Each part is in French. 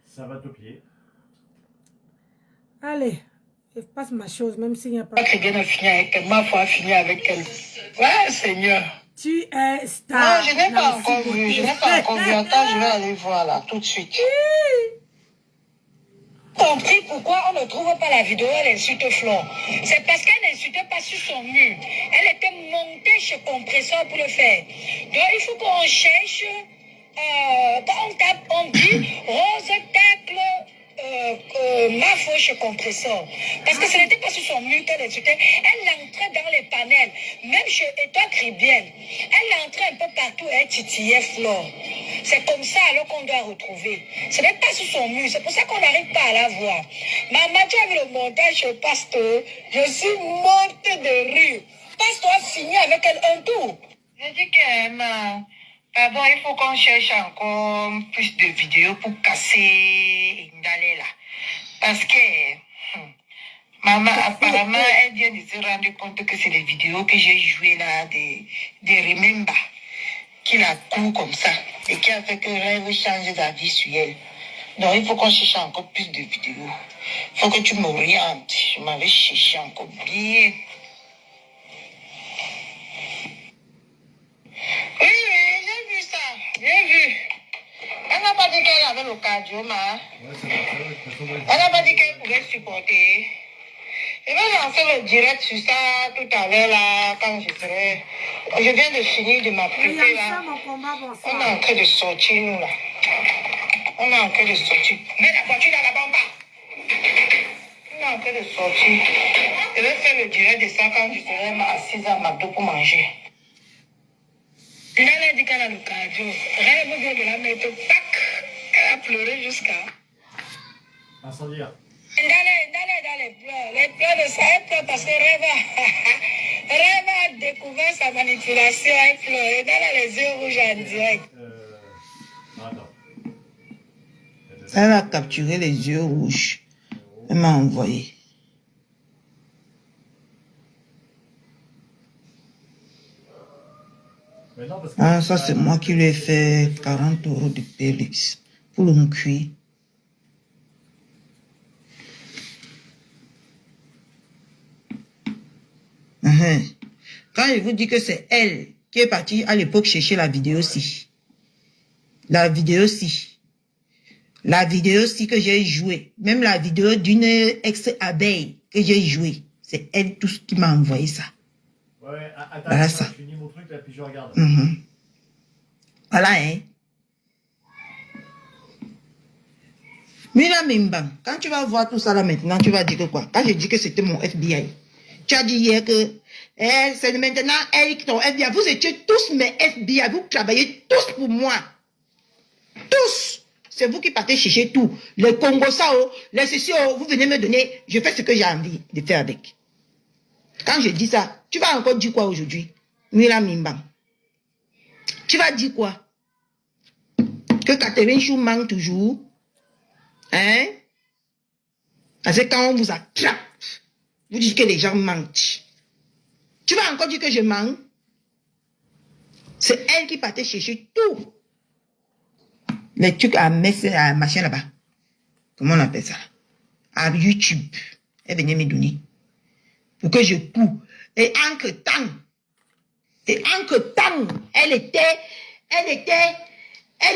Ça va te plier. Allez, je passe ma chose, même s'il n'y a pas... Très bien a fini avec elle. Ma foi a fini avec elle. Ouais, Seigneur. Tu es star. Non, je n'ai pas encore vu. Je n'ai pas encore vu. Attends, je vais aller voir là, tout de suite. Compris pourquoi on ne trouve pas la vidéo, elle insulte Flore. C'est parce qu'elle n'insultait pas sur son mur. Elle était montée chez Compresseur pour le faire. Donc il faut qu'on cherche, quand on tape, on dit Rose tacle ma faux chez Compresseur. Parce que ce n'était pas sur son mur qu'elle insultait. Elle entrait dans les panels, même chez Étoile Cribienne. Elle entrait un peu partout et elle titillait Flore. C'est comme ça alors qu'on doit retrouver. Ce n'est pas sur son mur, c'est pour ça qu'on n'arrive pas à la voir. Maman, tu as vu le montage chez Pasteur? Je suis morte de rire. Pasteur a fini avec elle un tour. Je dis que, pardon, il faut qu'on cherche encore plus de vidéos pour casser Ndale là. Parce que, maman, apparemment, elle vient de se rendre compte que c'est les vidéos que j'ai jouées là, de Remember, qui la court comme ça, et qui a fait que Rêve change d'avis sur elle. Donc, il faut qu'on cherche encore plus de vidéos. Il faut que tu m'orientes. Je m'avais cherché encore bien. Oui, j'ai vu ça. J'ai vu. Elle n'a pas dit qu'elle avait le cardio, ma. Elle n'a pas dit qu'elle pouvait supporter. Je vais lancer le direct sur ça tout à l'heure, là, quand je serai... Je viens de finir de m'apprêter, là. On est en train de sortir, nous, là. On est en train de sortir. Mets la voiture dans la bombe. On est en train de sortir. Je vais faire le direct de ça quand je serai assise à McDo pour manger. Elle a dit qu'elle a le cardio. Rêve vient de la mettre, tac. Elle a pleuré jusqu'à... Incendiaire. Dans les pleurs de ça, elle pleure parce que Rêve a découvert sa manipulation, elle pleure. Elle a les yeux rouges en direct. Attends. Elle a capturé les yeux rouges. Elle m'a envoyé. Ah, ça c'est moi qui lui ai fait 40 € de Pélix pour le cuir. Quand je vous dis que c'est elle qui est partie à l'époque chercher la vidéo-ci. La vidéo-ci que j'ai jouée. Même la vidéo d'une ex-abeille que j'ai jouée. C'est elle tout ce qui m'a envoyé ça. Ouais, attends, voilà ça. Je finis mon truc là, puis je regarde. Voilà, hein. Mira Mimba, quand tu vas voir tout ça là maintenant, tu vas dire que quoi? Quand je dis que c'était mon FBI, tu as dit hier que c'est maintenant elle qui est ton FBI. Vous étiez tous mes FBI, vous travaillez tous pour moi. Tous. C'est vous qui partez chercher tout. Les Congosao, les ceci, vous venez me donner, je fais ce que j'ai envie de faire avec. Quand je dis ça, tu vas encore dire quoi aujourd'hui? Mira Mimba. Tu vas dire quoi? Que Catherine Chou manque toujours? Hein? Parce que quand on vous attrape, vous dites que les gens mentent. Tu vas encore dire que je mens? C'est elle qui partait chercher tout. Les trucs à mettre à machin là-bas. Comment on appelle ça? À YouTube. Elle venait me donner. Pour que je cours. Et entre-temps, elle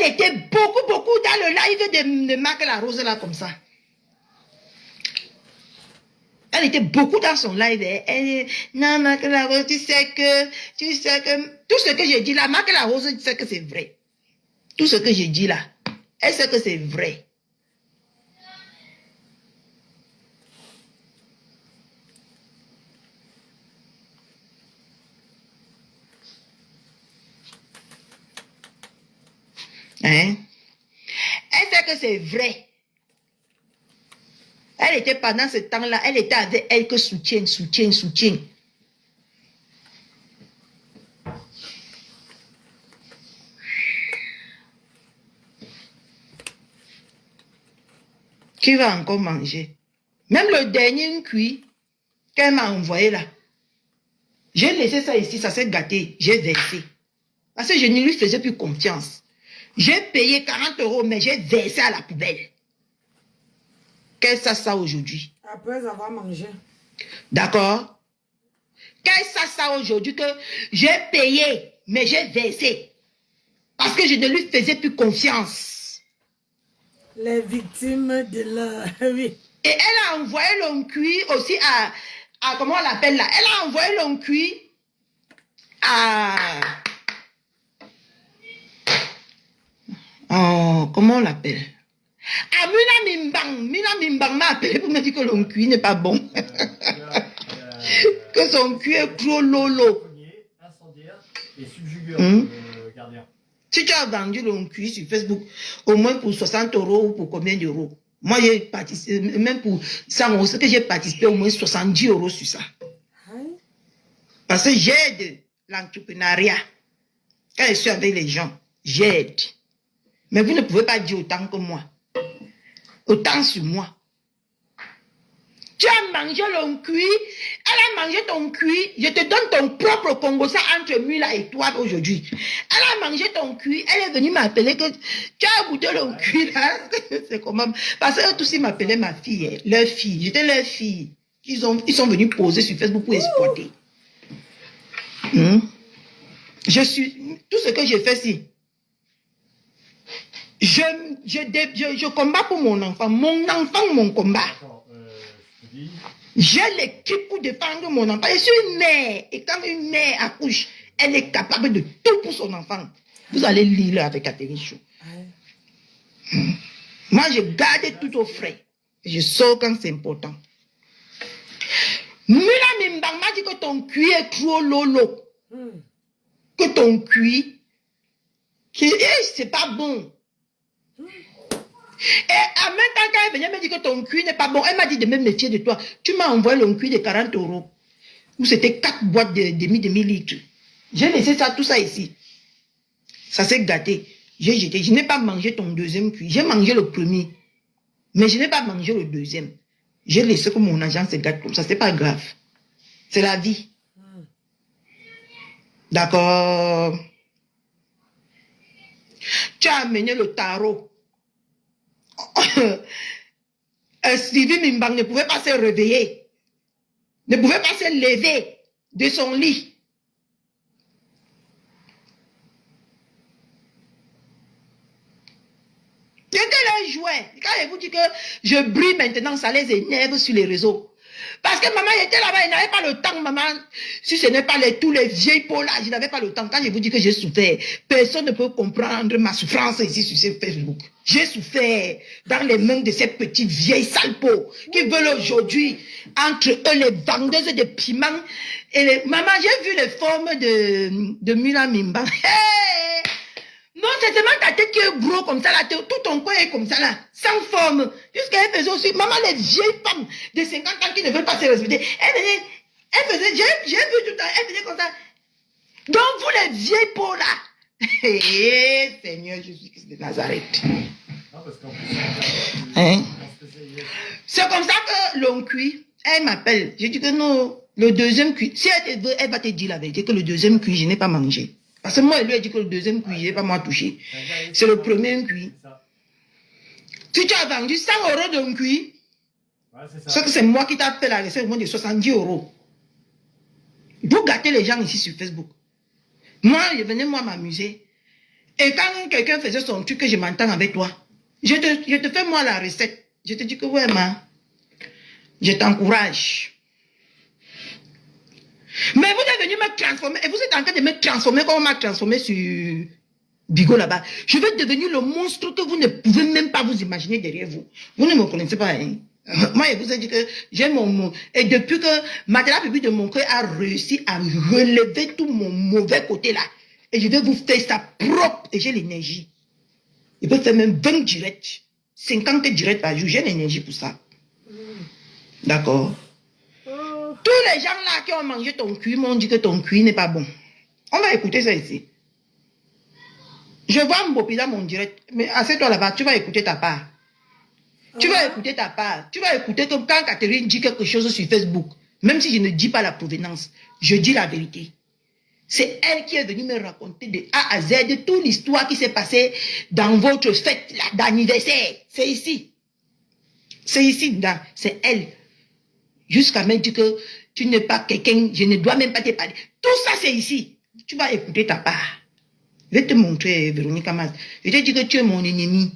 était beaucoup dans le live de Marc la Rose là comme ça. Elle était beaucoup dans son live. Non, Marc la Rose, tu sais que, tout ce que j'ai dit là, Marc la Rose, tu sais que c'est vrai. Tout ce que j'ai dit là, elle sait que c'est vrai. Hein? Elle sait que c'est vrai. Elle était pendant ce temps-là, elle était avec elle que soutien. Qui va encore manger? Même le dernier cuit qu'elle m'a envoyé là. J'ai laissé ça ici, ça s'est gâté. J'ai versé. Parce que je ne lui faisais plus confiance. J'ai payé 40 €, mais j'ai versé à la poubelle. Qu'est-ce que ça aujourd'hui? Après avoir mangé. D'accord? Qu'est-ce que ça aujourd'hui que j'ai payé, mais j'ai versé? Parce que je ne lui faisais plus confiance. Les victimes de la... Oui. Et elle a envoyé l'oncuit aussi à comment on l'appelle là? Elle a envoyé l'oncuit à... Oh, comment on l'appelle? À Mina Mimbang. Mina Mimbang m'a appelé pour me dire que l'oncuit n'est pas bon. Que son cuit est trop lolo. Incendiaire et subjugueur, le gardien. Si tu as vendu l'oncuit sur Facebook, au moins pour 60 € ou pour combien d'euros? Moi, j'ai participé, même pour 100 €, c'est que j'ai participé au moins 70 € sur ça. Parce que j'aide l'entrepreneuriat. Quand je suis avec les gens, j'aide. Mais vous ne pouvez pas dire autant que moi. Autant sur moi. Tu as mangé l'oncuit, elle a mangé ton cuit, je te donne ton propre Congo, ça entre moi là et toi aujourd'hui. Elle a mangé ton cuit, elle est venue m'appeler que tu as goûté l'oncuit là. C'est comment? Parce que tous ils m'appelaient ma fille, leur fille, j'étais leur fille. Ils sont venus poser sur Facebook pour exploiter. Tout ce que j'ai fait si. Je combats pour mon enfant, mon combat. J'ai l'équipe pour défendre mon enfant. Je suis une mère. Et quand une mère accouche, elle est capable de tout pour son enfant. Vous allez lire là avec Catherine Chou. Moi, je garde tout au frais. Je sors quand c'est important. Mila Mimbang m'a dit que ton cuit est trop lolo. Que ton cuit, c'est pas bon. Et en même temps, quand elle venait me dire que ton cuit n'est pas bon, elle m'a dit de me méfier de toi. Tu m'as envoyé le cuit de 40 €. Où c'était 4 boîtes de demi-litre. J'ai laissé ça, tout ça ici. Ça s'est gâté. J'ai jeté. Je n'ai pas mangé ton deuxième cuit. J'ai mangé le premier. Mais je n'ai pas mangé le deuxième. J'ai laissé que mon argent se gâte comme ça. C'est pas grave. C'est la vie. D'accord. Tu as amené le tarot. Sylvie Mimbang ne pouvait pas se réveiller, ne pouvait pas se lever de son lit. C'était leur jouet. Quand je vous dis que je brille maintenant, ça les énerve sur les réseaux. Parce que maman était là-bas, elle n'avait pas le temps, maman. Si ce n'est pas tous les vieilles peaux là, je n'avais pas le temps. Quand je vous dis que j'ai souffert, personne ne peut comprendre ma souffrance ici sur ce Facebook. J'ai souffert dans les mains de ces petites vieilles sales peaux qui veulent aujourd'hui, entre eux, les vendeuses de piments. Et les... Maman, j'ai vu les formes de Mila Mimba. Hey! Non, c'est seulement ta tête qui est gros comme ça, là, tout ton corps est comme ça, là, sans forme. Jusqu'elle faisait aussi, maman, les vieilles femmes de 50 ans qui ne veulent pas se respecter, elle faisait, j'ai vu tout le temps, elle faisait comme ça. Donc, vous, les vieilles peaux, là, Seigneur Jésus-Christ de Nazareth. Non, parce qu'en plus, Hein? C'est comme ça que l'on cuit, elle m'appelle. Je dis que non, le deuxième cuit, si elle veut, elle va te dire la vérité que le deuxième cuit, je n'ai pas mangé. Parce que moi, elle lui a dit que le deuxième cuit, je n'ai pas moi touché. C'est le premier cuit. Si tu as vendu 100 € d'un cuit, c'est que c'est moi qui t'ai fait la recette au moins de 70 €. Vous gâtez les gens ici sur Facebook. Moi, je venais moi m'amuser. Et quand quelqu'un faisait son truc, que je m'entends avec toi, je te fais moi la recette. Je te dis que ouais, ma, je t'encourage. Mais vous êtes venu me transformer, et vous êtes en train de me transformer comme on m'a transformé sur Bigot là-bas. Je vais devenir le monstre que vous ne pouvez même pas vous imaginer derrière vous. Vous ne me connaissez pas, hein? Moi, je vous ai dit que j'ai mon... Et depuis que Matela Bibi de mon cœur a réussi à relever tout mon mauvais côté là, et je vais vous faire ça propre, et j'ai l'énergie. Je peux faire même 20 directs, 50 directs par jour, j'ai l'énergie pour ça. D'accord? Tous les gens là qui ont mangé ton cuit m'ont dit que ton cuit n'est pas bon. On va écouter ça ici. Je vois Mbopi dans mon direct, mais assieds-toi là-bas, tu vas écouter ta part. Tu vas écouter ta part. Tu vas écouter que quand Catherine dit quelque chose sur Facebook, même si je ne dis pas la provenance, je dis la vérité. C'est elle qui est venue me raconter de A à Z de toute l'histoire qui s'est passée dans votre fête d'anniversaire. C'est ici. C'est ici, c'est elle. Jusqu'à me dire que tu n'es pas quelqu'un, je ne dois même pas te parler. Tout ça, c'est ici. Tu vas écouter ta part. Je vais te montrer, Véronique Amas. Je te dis que tu es mon ennemi.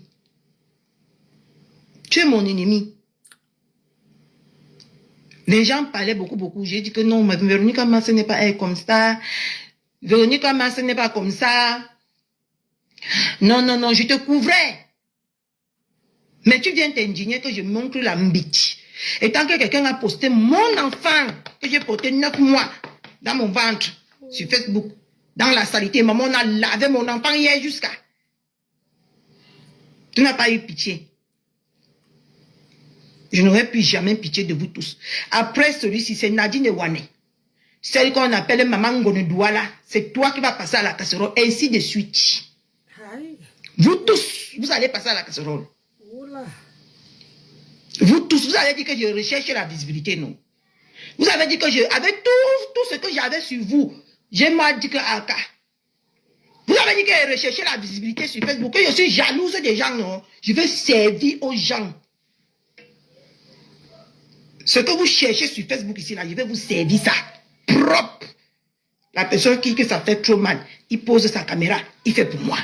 Tu es mon ennemi. Les gens parlaient beaucoup. J'ai dit que non, Véronique Amas, ce n'est pas elle comme ça. Véronique Amas, ce n'est pas comme ça. Non, je te couvrais. Mais tu viens t'indigner que je montre la mbiti. Et tant que quelqu'un a posté mon enfant, que j'ai porté 9 mois dans mon ventre, sur Facebook, dans la saleté, maman a lavé mon enfant hier jusqu'à. Tu n'as pas eu pitié. Je n'aurais plus jamais pitié de vous tous. Après celui-ci, c'est Nadine Wane. Celle qu'on appelle Maman Gonedouala. C'est toi qui vas passer à la casserole, ainsi de suite. Aïe. Vous tous, vous allez passer à la casserole. Oula. Vous tous, vous avez dit que je recherche la visibilité, non? Vous avez dit que avec tout ce que j'avais sur vous, j'ai mal dit que Aka. Vous avez dit que je recherchais la visibilité sur Facebook, que je suis jalouse des gens, non? Je veux servir aux gens. Ce que vous cherchez sur Facebook ici, là, je vais vous servir ça. Propre. La personne que ça fait trop mal, il pose sa caméra, il fait pour moi.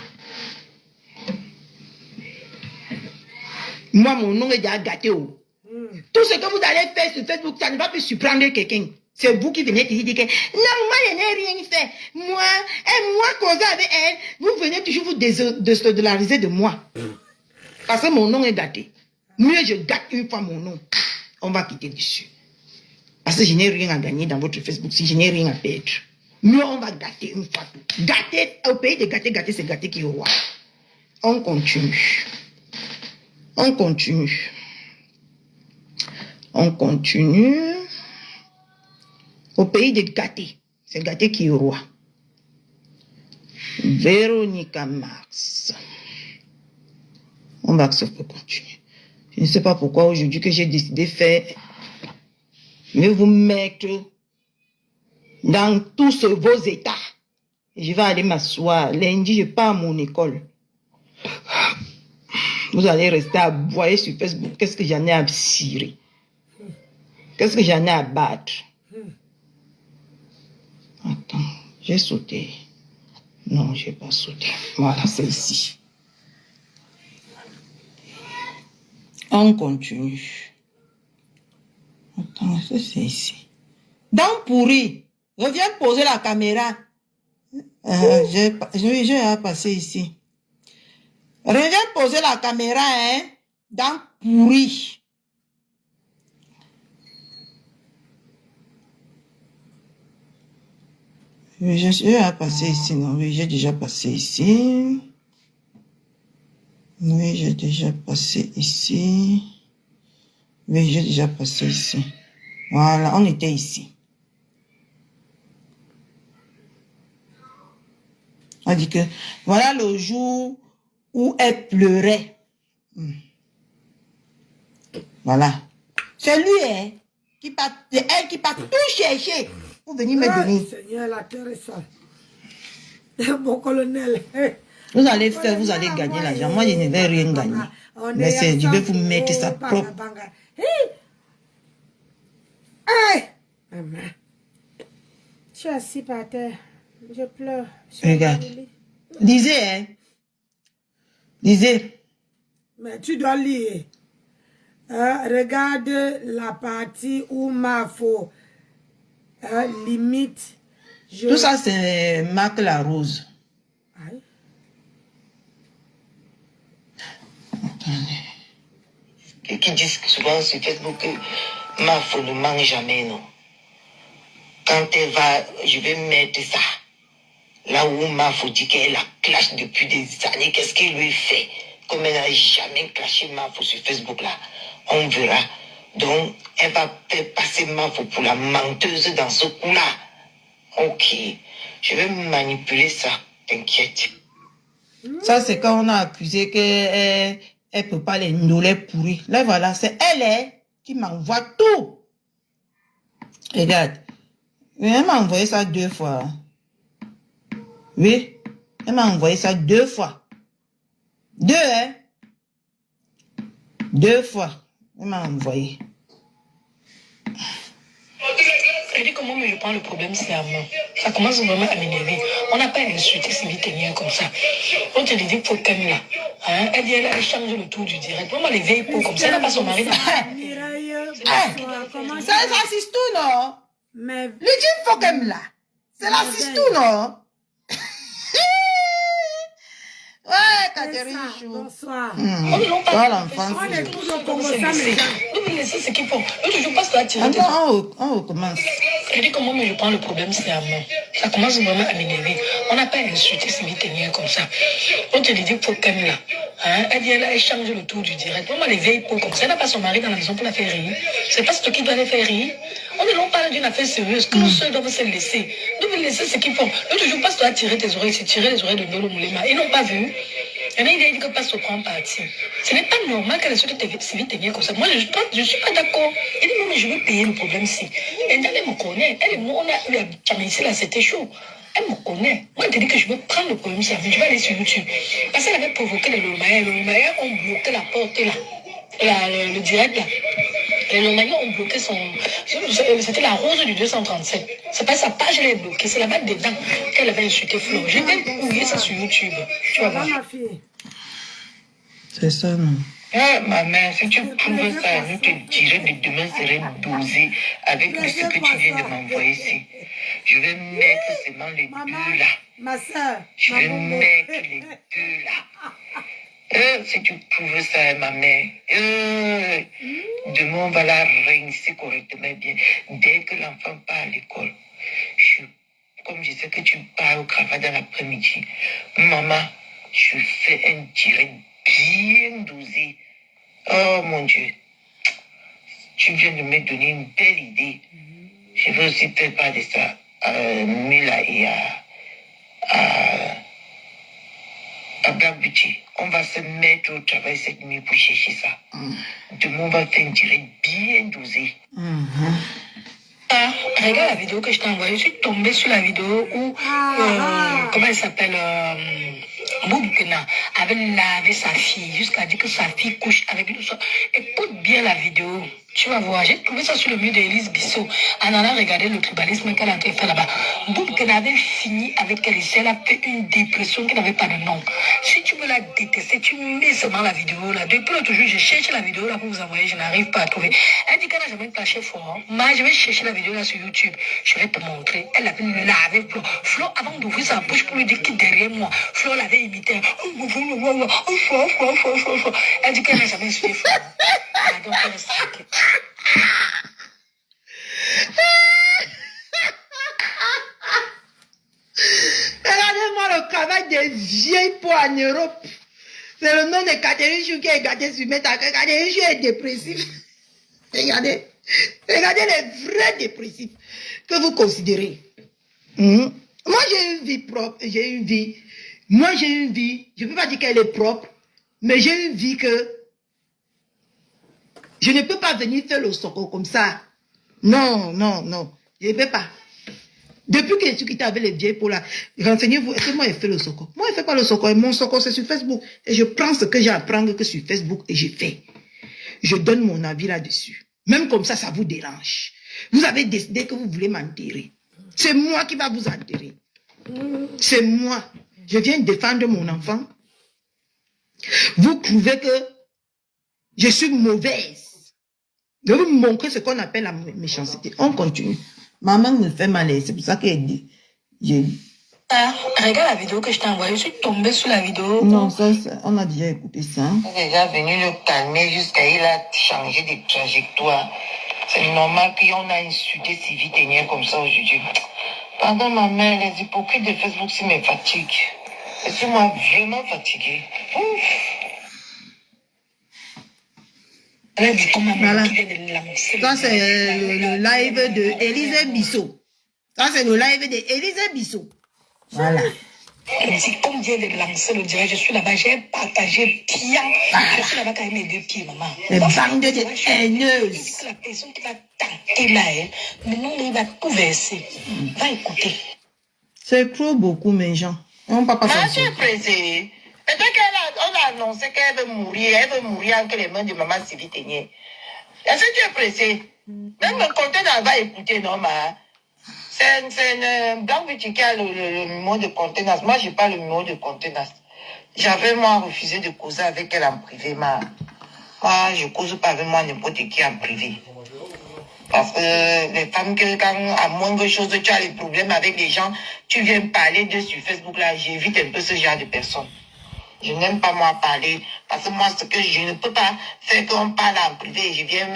Moi, mon nom est déjà gâté. Tout ce que vous allez faire sur Facebook, ça ne va plus surprendre quelqu'un. C'est vous qui venez ici dire que non, moi, je n'ai rien fait. Moi, causer avec elle, vous venez toujours vous désolariser de moi. Parce que mon nom est gâté. Mieux, je gâte une fois mon nom. On va quitter dessus. Parce que je n'ai rien à gagner dans votre Facebook si je n'ai rien à perdre. Mieux, on va gâter une fois tout. Gâter, au pays de gâter, c'est gâter qui est roi. On continue. On continue. On continue. Au pays de gâter, c'est gâter qui est roi. Véronica Mars. On va continuer. Je ne sais pas pourquoi aujourd'hui que j'ai décidé de faire. Je vais vous mettre dans tous vos états. Je vais aller m'asseoir. Lundi, je pars à mon école. Vous allez rester à voir sur Facebook. Qu'est-ce que j'en ai à cirer? Qu'est-ce que j'en ai à battre? Attends, j'ai sauté. Non, j'ai pas sauté. Voilà, c'est ici. On continue. Attends, c'est ici. Dents pourries. Reviens poser la caméra. J'ai passé ici. Reviens poser la caméra, hein. Dents pourries. J'ai passé ici, non? Oui, j'ai déjà passé ici. Oui, j'ai déjà passé ici. Oui, j'ai déjà passé ici. Voilà, on était ici. On dit que voilà le jour où elle pleurait. Voilà. C'est lui, hein, c'est elle qui part tout chercher pour venir me donner. Seigneur, la terre est sale. Mon colonel. Vous allez faire, vous allez gagner l'argent. Moi, je ne vais rien gagner. Mais je vais vous mettre ça propre. Maman. Je suis assis par terre. Je pleure. Regarde. Lisez, hein. Lisez. Mais tu dois lire. Regarde la partie où ma faux limite. Tout ça, c'est Marc Larose. Aïe. Attendez. Qui disent souvent sur Facebook que ma faux ne mange jamais, non. Quand elle va, je vais mettre ça. Là où ma faux dit qu'elle la clash depuis des années, qu'est-ce qu'elle lui fait? Comme elle n'a jamais clashé ma faux sur Facebook là, on verra. Donc, elle va faire passer ma faux pour la menteuse dans ce coup-là. Ok, je vais manipuler ça, t'inquiète. Ça, c'est quand on a accusé qu'elle ne peut pas les noler pourris. Là, voilà, c'est elle qui m'envoie tout. Regarde, elle m'a envoyé ça 2 fois. Oui. Elle m'a envoyé ça 2 fois. 2, hein? 2 fois. Elle m'a envoyé. Je dis comment mais je prends le problème, c'est à moi. Ça commence vraiment à m'énerver. On n'a pas insulté Sylvie Ténière comme ça. On te dit pour Camille là. Hein? Elle dit elle a changé le tour du direct. Vraiment les vieilles peaux comme ça. Elle n'a pas son mari dans Mireille, bonsoir. Comment Ça assiste tout, non? Mais Lui dit faut qu'elle là. C'est l'assiste tout, non? Ouais, Catherine Chou. bonsoir. Voilà, l'enfant. On est tous au Congo, ça me gêne. Nous, mais laissez ce qu'ils font. Eux, toujours pas se tirer. Attends, on recommence. Je dis comment mais je prends le problème, c'est à moi. Ça commence vraiment à m'énerver. On n'a pas insulté Sylvie Ténière comme ça. On te dit pour Camille là. Hein? Elle dit elle a changé le tour du direct. Vraiment les vieilles peaux comme ça. Elle n'a pas son mari dans la maison pour la faire rire. C'est pas ce qui doit les faire rire. On ne l'on parle d'une affaire sérieuse. Que nous seuls doivent se laisser. Nous devons laisser ce qu'ils font. Eux, toujours pas se tirer tes oreilles. C'est tirer les oreilles de Nolo Moulema. Ils n'ont pas vu. Il y en a qui dit que pas se prendre parti. Ce n'est pas normal qu'elle soit Sylvie Ténière comme ça. Moi, je ne suis pas d'accord. Elle dit non, mais je vais payer le problème si. Elle me connaît. Elle et moi, on a eu à ici là, c'était chaud. Elle me connaît. Moi, elle te dit que je vais prendre le problème si. Je vais aller sur YouTube. Parce qu'elle avait provoqué les Lomaya. Les Lomaya ont bloqué la porte là. Le direct là. Les Lomaya ont bloqué son. C'était la rose du 237. C'est pas sa page, elle est bloquée. C'est là-bas dedans qu'elle avait insulté Flo. J'ai même oublié ça sur YouTube. Tu vas voir. Ma fille. C'est ça, non? Ah, ma mère, si tu pouvais ça, je te dirais que demain serait dosé avec ce que tu viens de m'envoyer ici. Je vais mettre seulement les deux là. Ma soeur. Je vais mettre les deux là. Si tu pouvais ça, ma mère. Demain, on va la rincer correctement bien. Dès que l'enfant part à l'école, comme je sais que tu pars au travail dans l'après-midi, maman, je fais un direct bien dosé. Oh mon Dieu, tu viens de me donner une belle idée. Je veux aussi faire part de ça à Mila et à Black Beauty. On va se mettre au travail cette nuit pour chercher ça. Demain, on va faire un direct bien dosé. Ah, regarde la vidéo que je t'ai envoyée. Je suis tombée sur la vidéo où, comment elle s'appelle, Boubkena avait lavé sa fille jusqu'à dire que sa fille couche avec lui. Écoute bien la vidéo. Tu vas voir. J'ai trouvé ça sur le mur d'Élise Bissot. En allant regarder le tribalisme qu'elle a en train de faire là-bas. Boubkena avait fini avec elle ici. Elle a fait une dépression qui n'avait pas de nom. Si tu veux la détester, tu mets seulement la vidéo là. Depuis l'autre jour, je cherche la vidéo là pour vous envoyer. Je n'arrive pas à trouver. Elle dit qu'elle n'a jamais craché fort. Mais je vais chercher la vidéo là sur YouTube. Je vais te montrer. Elle avait lavé Flo. Flo, avant d'ouvrir sa bouche pour lui dire qui est derrière moi, Flo l'avait imité. Elle dit qu'elle n'a jamais suivi Flo. Donc elle est saquée. Regardez-moi le travail des vieilles peaux en Europe. C'est le nom de Catherine Chou qui est gardé sur mes tacs. Catherine Chou est dépressif. Regardez. Regardez les vrais dépressifs que vous considérez. Moi, j'ai une vie propre. J'ai une vie. Moi, j'ai une vie. Je ne peux pas dire qu'elle est propre. Mais j'ai une vie que je ne peux pas venir faire le soko comme ça. Non, non, non. Je ne peux pas. Depuis que je suis quitté avec les vieilles pour là, renseignez-vous, est-ce que moi, je fais le soko? Moi, je ne fais pas le soko. Et mon soko, c'est sur Facebook. Et je prends ce que j'ai à apprendre que sur Facebook et je fais. Je donne mon avis là-dessus. Même comme ça, ça vous dérange. Vous avez décidé que vous voulez m'enterrer. C'est moi qui va vous enterrer. C'est moi. Je viens défendre mon enfant. Vous trouvez que je suis mauvaise. Je vais vous montrer ce qu'on appelle la méchanceté. On continue. Maman me fait mal. C'est pour ça qu'elle dit. Ah, regarde la vidéo que je t'ai envoyée. Je suis tombée sur la vidéo. Non, ça, on a déjà écouté ça. Il est déjà venu le calmer jusqu'à il a changé de trajectoire. C'est normal qu'on a insulté Sylvie Ténière comme ça aujourd'hui. Pardon, ma mère, les hypocrites de Facebook, c'est mes fatigues. Je suis moi vraiment fatiguée. Voilà. Ça, c'est le live de Élise Bissot. Ça, c'est le live de Élise Bissot. Voilà. Elle dit, comme vient de lancer le direct, je suis là-bas, j'ai partagé bien. Je suis là-bas quand même mes deux pieds, maman. Les bandes de haineuses. La personne qui va tenter là, maintenant, il va tout verser. Va écouter. C'est trop beaucoup, mes gens. On ne peut pas s'en Maman, tu es sortir. pressée. Et donc, on a annoncé qu'elle veut mourir. Elle veut mourir entre les mains de maman Sylvie Ténier. Est-ce que tu es pressée? Même le conteneur va écouter, non, ma. C'est une Blanc Beauty qui a le numéro de contenance. Moi, je n'ai pas le numéro de contenance. J'avais, moi, refusé de causer avec elle en privé, ma. Moi, je ne cause pas avec moi n'importe qui en privé. Parce que les femmes, quand à moindre chose, tu as des problèmes avec les gens, tu viens parler d'eux sur Facebook, là, j'évite un peu ce genre de personnes. Je n'aime pas, moi, parler. Parce que moi, ce que je ne peux pas faire qu'on parle en privé. Je viens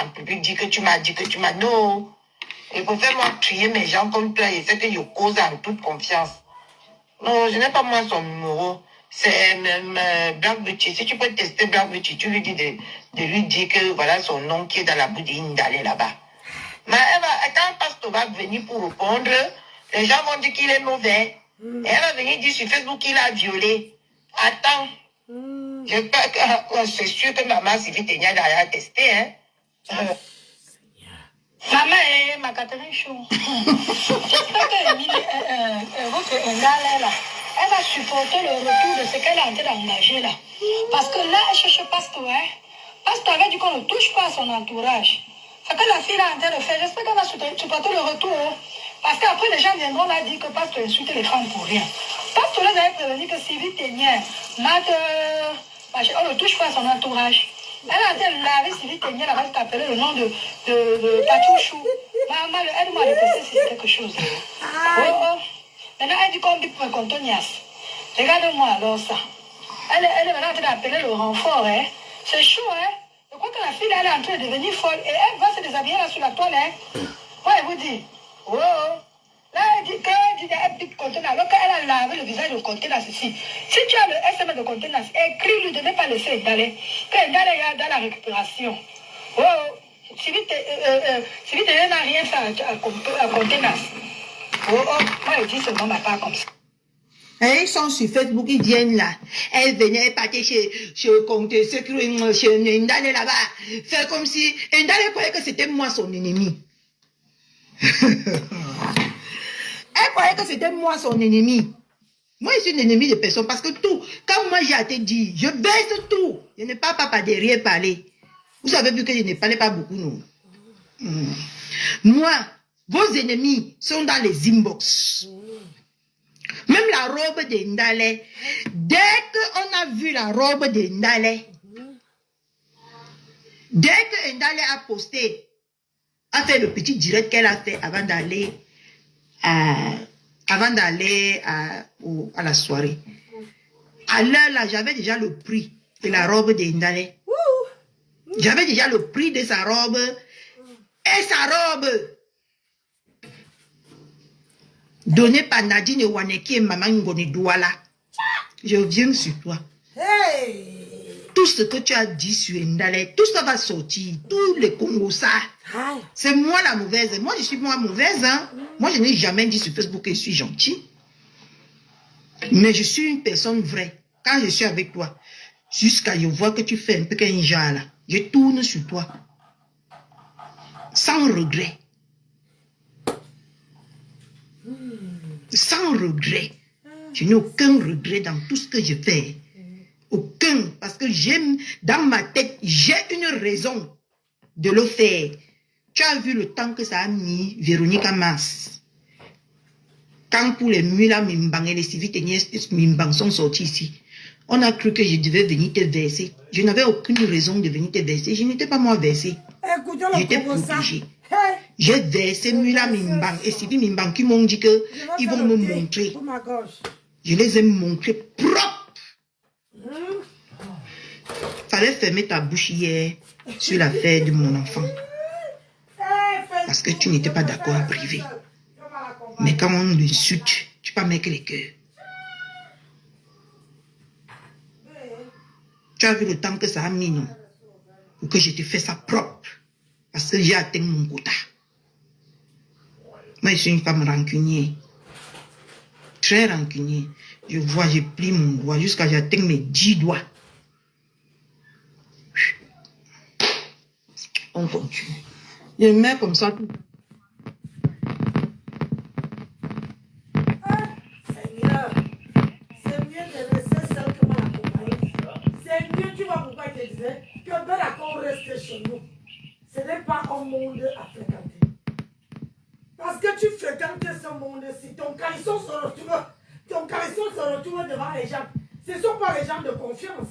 en public dire que tu m'as dit que tu m'as... Non. Je préfère, moi, trier mes gens comme toi et c'est que je cause en toute confiance. Non, je n'ai pas, moi, son numéro. C'est même Black Beauty. Si tu peux tester Black Beauty, tu lui dis de lui dire que voilà son nom qui est dans la boudine d'aller là-bas. Mais quand Pastor va venir pour répondre, les gens vont dire qu'il est mauvais. Et elle va venir dire sur Facebook qu'il a violé. Attends. C'est sûr que maman Sylvie Ténia a testé, hein. Maman est ma Catherine Chou. J'espère que votre Engala là, elle va supporter le retour de ce qu'elle a en train d'engager là. Parce que là, elle cherche Pastor, hein. Pastor avait dit qu'on ne touche pas à son entourage. Ce que la fille est en train de faire, j'espère qu'elle va supporter le retour. Hein. Parce qu'après, les gens viendront là dire que Pastor insulte les femmes pour rien. Pastor là avait prévenu que Sylvie Ténière, on ne touche pas à son entourage. Elle a dit, la Sylvie Ténière, elle va t'appeler le nom de Patouchou. Maman, elle m'a déposé si c'est quelque chose. Oh. Maintenant, elle dit qu'on dit pour un contonias. Regarde-moi alors ça. Elle est maintenant en train d'appeler le renfort, hein. C'est chaud, hein. Je crois que la fille, elle est en train de devenir folle. Et elle va se déshabiller là sur la toile, hein. Ouais, elle vous dit. Oh. Là, elle dit qu'elle dit contenant, alors qu'elle a lavé le visage de contenant ceci. Si tu as le SMS de contenant, écris-lui de ne pas laisser d'aller. Que d'aller dans la récupération. Oh. Si vite n'a rien fait à contenant. Oh. Moi, je dis seulement ma part comme ça. Ils sont sur Facebook, ils viennent là. Elle venait partir chez Comte, chez Ndale là-bas. Faire comme si Ndale croyait que c'était moi son ennemi. Elle croyait que c'était moi son ennemi. Moi, je suis une ennemie de personne parce que tout, quand moi j'ai été dit, je baisse tout. Je ne parle pas par derrière parler. Vous avez vu que je ne parlais pas beaucoup, non? Moi, vos ennemis sont dans les inbox. Même la robe de Ndale, dès qu'on a vu la robe de Ndale, dès que Ndale a posté, a fait le petit direct qu'elle a fait avant d'aller à la soirée. À l'heure là, j'avais déjà le prix de la robe de Ndale. J'avais déjà le prix de sa robe et sa robe donnée par Nadine Waneki et Maman Ngoni Douala. Je viens sur toi. Hey! Tout ce que tu as dit sur Ndale, tout ça va sortir. Tous les Congos, ça. C'est moi la mauvaise. Moi, je suis moi mauvaise. Hein? Moi, je n'ai jamais dit sur Facebook que je suis gentille. Mais je suis une personne vraie. Quand je suis avec toi, jusqu'à je vois que tu fais un peu qu'un genre là, je tourne sur toi. Sans regret. Sans regret. Je n'ai aucun regret dans tout ce que je fais. Aucun. Parce que j'aime, dans ma tête, j'ai une raison de le faire. Tu as vu le temps que ça a mis Véronique Amas. Quand pour les Mula Mimbang et les Sylvie Ténière Mimbang sont sortis ici, on a cru que je devais venir te verser. Je n'avais aucune raison de venir te verser. Je n'étais pas moi versé. J'étais protégé. J'ai versé Mula Mimbang et Sylvie Mimbang qui m'ont dit qu'ils vont me montrer. Je les ai montrés propres. Fallait fermer ta bouche hier sur l'affaire de mon enfant. Parce que tu n'étais pas d'accord en privé. Mais quand on l'insulte, tu peux mettre les cœurs. Tu as vu le temps que ça a mis, non? Pour que je te fasse ça propre. Parce que j'ai atteint mon quota. Moi, je suis une femme rancunière. Très rancunière. Je vois, j'ai pris mon doigt jusqu'à j'atteins mes 10 doigts. On continue. Je mets comme ça. Seigneur. disais que ben d'accord rester chez nous. Ce n'est pas un monde à fréquenter. Parce que tu fréquentes ce monde-ci, ton caleçon se retrouve devant les gens. Ce ne sont pas les gens de confiance.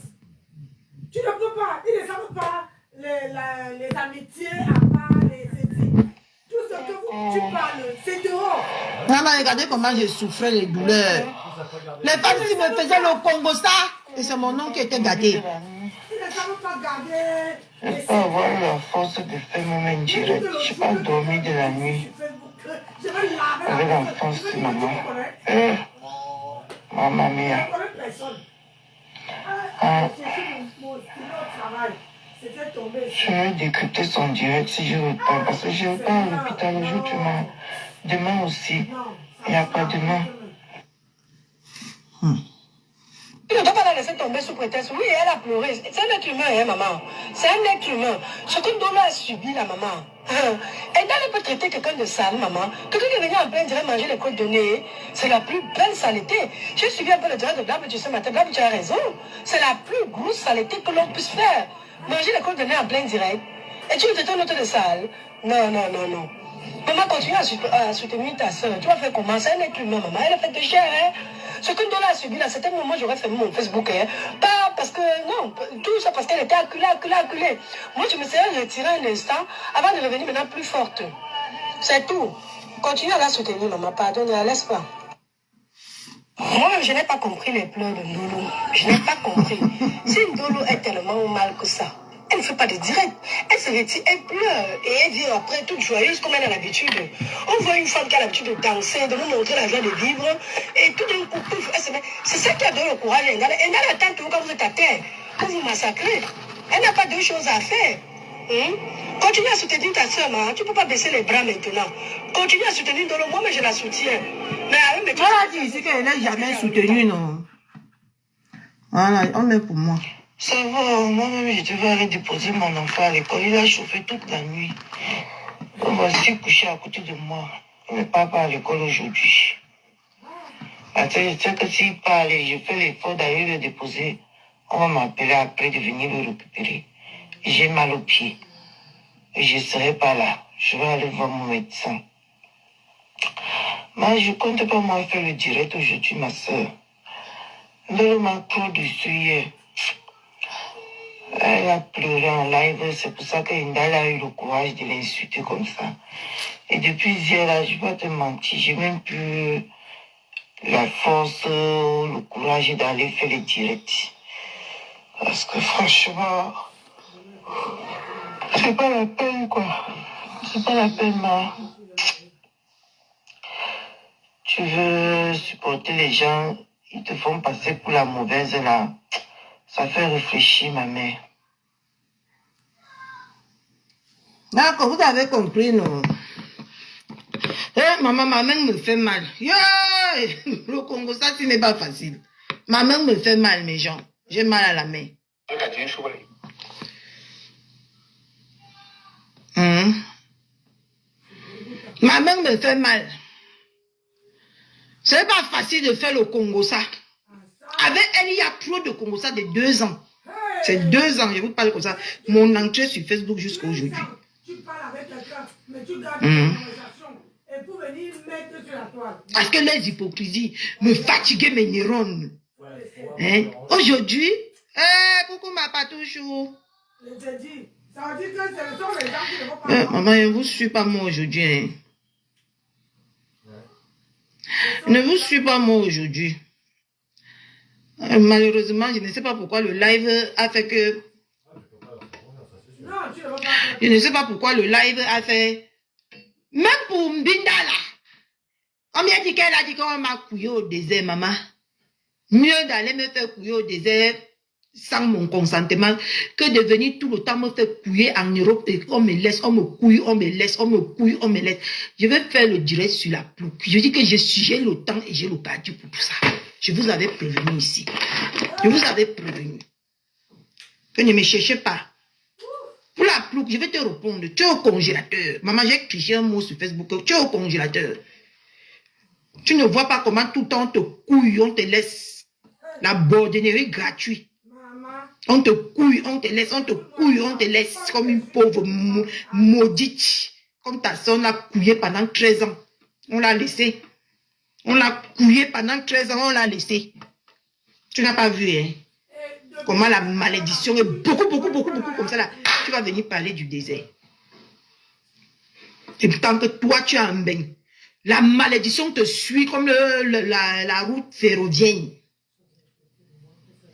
Tu ne peux pas, ils ne savent pas les amitiés à part les études. Tout ce que tu parles, c'est dehors. Maman, regardez comment je souffrais les douleurs. Les femmes qui me faisaient le Congo ça, et c'est mon nom qui était gâté. Ils ne savent pas garder. Je ne peux pas avoir la force de faire mon direct. Je n'ai pas dormi de la nuit. Avec l'enfance de maman. Maman mia. Je vais décrypter son direct si je veux pas. Parce que je vais pas à l'hôpital aujourd'hui. Demain aussi. Il n'y a pas demain. Tu ne dois pas la laisser tomber sous prétexte. Oui, elle a pleuré. C'est un être humain, hein, maman. C'est un être humain. Ce que Dolo a subi, la maman. Elle ne peut traiter quelqu'un de sale, maman. Quelqu'un qui est venu en plein direct manger les côtes de nez, c'est la plus belle saleté. J'ai suivi un peu le direct de Blabu ce matin. Blabu, tu as raison. C'est la plus grosse saleté que l'on puisse faire. Manger les côtes de nez en plein direct. Et tu veux traiter un autre de sale? Non, non, non, non. Maman, continue à soutenir ta soeur. Tu vas faire comment? C'est un être humain, maman. Elle a fait de chair, hein. Ce que Ndola a subi, là, c'était un moment, j'aurais fait mon Facebook, hein. Pas parce que, non, tout ça parce qu'elle était acculée. Moi, je me serais retirée un instant avant de revenir maintenant plus forte. C'est tout. Continue à la soutenir, maman. Pardon, ne la laisse pas. Moi-même, je n'ai pas compris les pleurs de Ndolo. Je n'ai pas compris. Si Ndolo est tellement mal que ça, elle ne fait pas de direct. Elle se retire, elle pleure. Et elle vient après toute joyeuse comme elle a l'habitude. On voit une femme qui a l'habitude de danser, de nous montrer la joie de vivre. Et tout d'un coup, pouf, elle se met. C'est ça qui a donné le courage. Elle attend toujours quand vous êtes à terre, pour vous massacrer. Elle n'a pas deux choses à faire. Continue à soutenir ta soeur, maman. Tu ne peux pas baisser les bras maintenant. Continue à soutenir Ndolo. Moi, mais je la soutiens. Mais avec mes... Voilà, dit ici qu'elle n'a jamais soutenu, non. Voilà, on est pour moi. Ça va, moi-même, je devais aller déposer mon enfant à l'école. Il a chauffé toute la nuit. On va se coucher à côté de moi. Il ne part pas à l'école aujourd'hui. Attends, je sais que s'il part, je fais l'effort d'aller le déposer. On va m'appeler après de venir le récupérer. J'ai mal aux pieds. Et je ne serai pas là. Je vais aller voir mon médecin. Mais je ne compte pas moi faire le direct aujourd'hui, ma soeur. L'heure m'a trop dessus hier. Elle a pleuré en live, c'est pour ça que Ndala a eu le courage de l'insulter comme ça. Et depuis hier, là, je vais pas te mentir, j'ai même plus la force, le courage d'aller faire les directs. Parce que franchement, c'est pas la peine, quoi. C'est pas la peine, ma. Tu veux supporter les gens, ils te font passer pour la mauvaise, là. Ça fait réfléchir, ma mère. D'accord, vous avez compris, non? Maman, ma main me fait mal. Le Congo, ça, ce n'est pas facile. Ma main me fait mal, mes gens. J'ai mal à la main. Ma main me fait mal. Ce n'est pas facile de faire le Congo, ça. Avec elle, il y a trop de Congo, ça, de 2 ans. C'est 2 ans, je vous parle comme ça. Mon entrée sur Facebook jusqu'à aujourd'hui. Tu parles avec quelqu'un, mais tu gardes une conversation. Et pour venir mettre sur la toile. Parce que les hypocrisies me fatiguaient mes neurones. Hein? Aujourd'hui, coucou ma patouchou. Je te dis, ça veut dire que ce sont les gens qui ne vont pas. Maman, je ne vous suis pas moi aujourd'hui. Hein? Ne vous suis pas moi aujourd'hui. Malheureusement, je ne sais pas pourquoi le live a fait que... Non, tu ne vas pas. Je ne sais pas pourquoi le live a fait... Même pour Mbinda là. On m'a dit qu'elle a dit qu'on m'a couillé au désert, maman. Mieux d'aller me faire couiller au désert sans mon consentement que de venir tout le temps me faire couiller en Europe et on me laisse, on me couille, on me laisse, on me couille, on me laisse. Je vais faire le direct sur la plouc. Je dis que j'ai le temps et j'ai le cardio pour tout ça. Je vous avais prévenu ici. Je vous avais prévenu. Que ne me cherchez pas. Pour la plouc, je vais te répondre. Tu es au congélateur. Maman, j'ai cliché un mot sur Facebook. Tu es au congélateur. Tu ne vois pas comment tout le temps on te couille, on te laisse la bordinerie gratuite. Maman, On te couille, on te laisse, on te couille, on te laisse comme une pauvre maudite. Comme ta soeur, on l'a couillée pendant 13 ans. On l'a laissé. On l'a couillée pendant 13 ans, on l'a laissé. Tu n'as pas vu, hein? Comment la malédiction est beaucoup comme ça là. Tu vas venir parler du désert. Et tant que toi, tu as un bain. La malédiction te suit comme la route ferroviaire.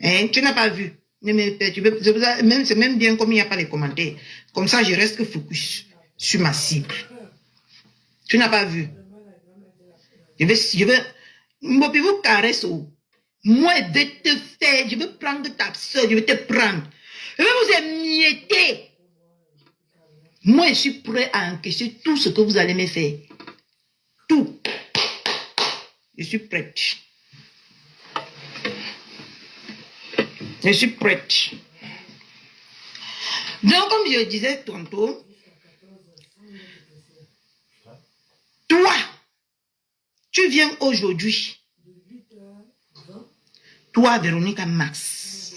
Hein? Tu n'as pas vu. C'est même bien comme il n'y a pas les commentaires. Comme ça, je reste focus sur ma cible. Tu n'as pas vu. Je vais, vous caresse. Moi, je vais te faire, je vais prendre ta soeur, je vais te prendre. Je vais vous émietter. Moi, je suis prêt à encaisser tout ce que vous allez me faire. Tout. Je suis prête. Je suis prête. Donc, comme je disais tantôt, toi, tu viens aujourd'hui. Toi, Véronica Max.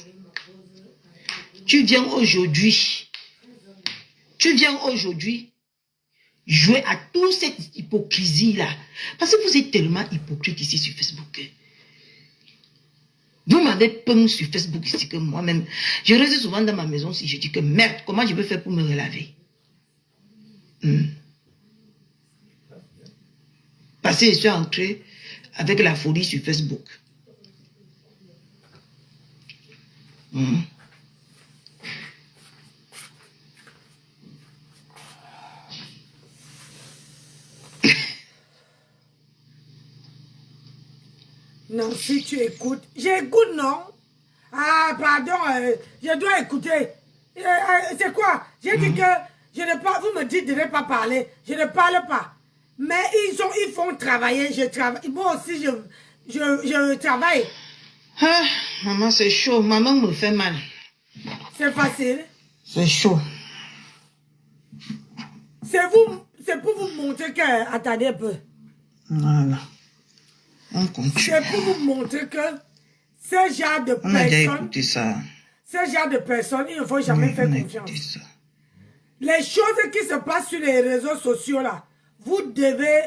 Tu viens aujourd'hui. Tu viens aujourd'hui jouer à toute cette hypocrisie-là. Parce que vous êtes tellement hypocrite ici sur Facebook. Vous m'avez peint sur Facebook ici que moi-même, je reste souvent dans ma maison si je dis que merde, comment je vais faire pour me relaver? Parce que je suis entré avec la folie sur Facebook. Non, si tu écoutes. J'écoute, non? Ah, pardon, je dois écouter. C'est quoi? J'ai dit que je ne pas. Vous me dites de ne pas parler. Je ne parle pas. Mais ils font travailler. Je travaille. Moi aussi, je travaille. Ah, maman, c'est chaud. Maman me fait mal. C'est facile. C'est chaud. C'est pour vous montrer que... Attendez un peu. Voilà. On continue. C'est pour vous montrer que ce genre de On a déjà personnes... écouté ça. Ce genre de personnes, il ne faut jamais faire confiance. Les choses qui se passent sur les réseaux sociaux, là, vous devez...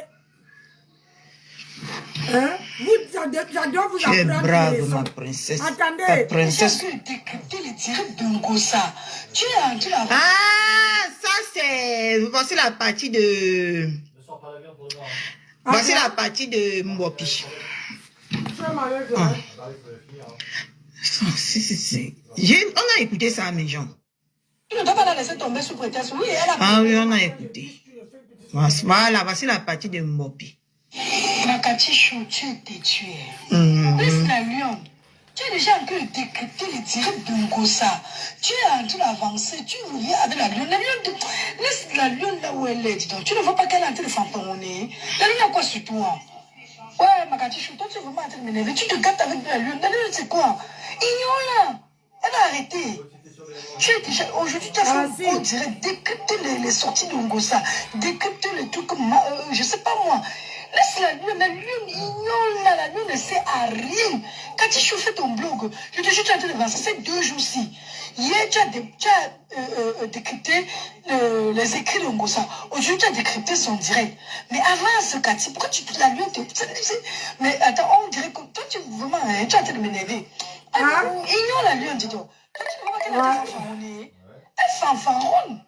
Hein? Ça doit vous Tu es apprendre brave, les leçons. ma princesse. Attendez. Ta princesse. Ah, ça c'est... Voici la partie de... Voici la partie de Mwopi. On a écouté ça, mes gens. Tu ne dois pas la laisser tomber sous prétexte. Oui, elle a... Ah oui, on a écouté. Voilà, voici la partie de Mwopi. Makati Chou, tu es têtu. Laisse la lion. Tu es déjà en train de décrypter les tirés de Ngosa. Tu es en train d'avancer. Tu regardes la lion. La lion, laisse la lion là où elle est. Dis donc. Tu ne vois pas qu'elle est en train de fanfaronner. La lion a quoi sur toi? Ouais, Makati Chou, toi tu es vraiment en train de m'énerver. Tu te gâtes avec la lion. La lion, c'est quoi? Ignore-la. Elle a arrêté. Tu es déjà... Aujourd'hui, tu as fait un direct. Décrypter les sorties de Ngosa. Décrypter les trucs comme... je sais pas moi. Laisse la lion ignore la lion ne sait à rien. Quand tu chauffais ton blog, je te jure, tu es en train de voir ça, c'est 2 jours-ci. Hier, tu as décrypté les écrits de Ngosa. Aujourd'hui, tu as décrypté son direct. Mais avant ce Cathy, pourquoi tu la lion mais attends, on dirait que toi, tu es vraiment, tu es en train de m'énerver. Ignore la lion, dis-donc. Quand tu vois qu'elle a fanfaronné, elle fanfaronne.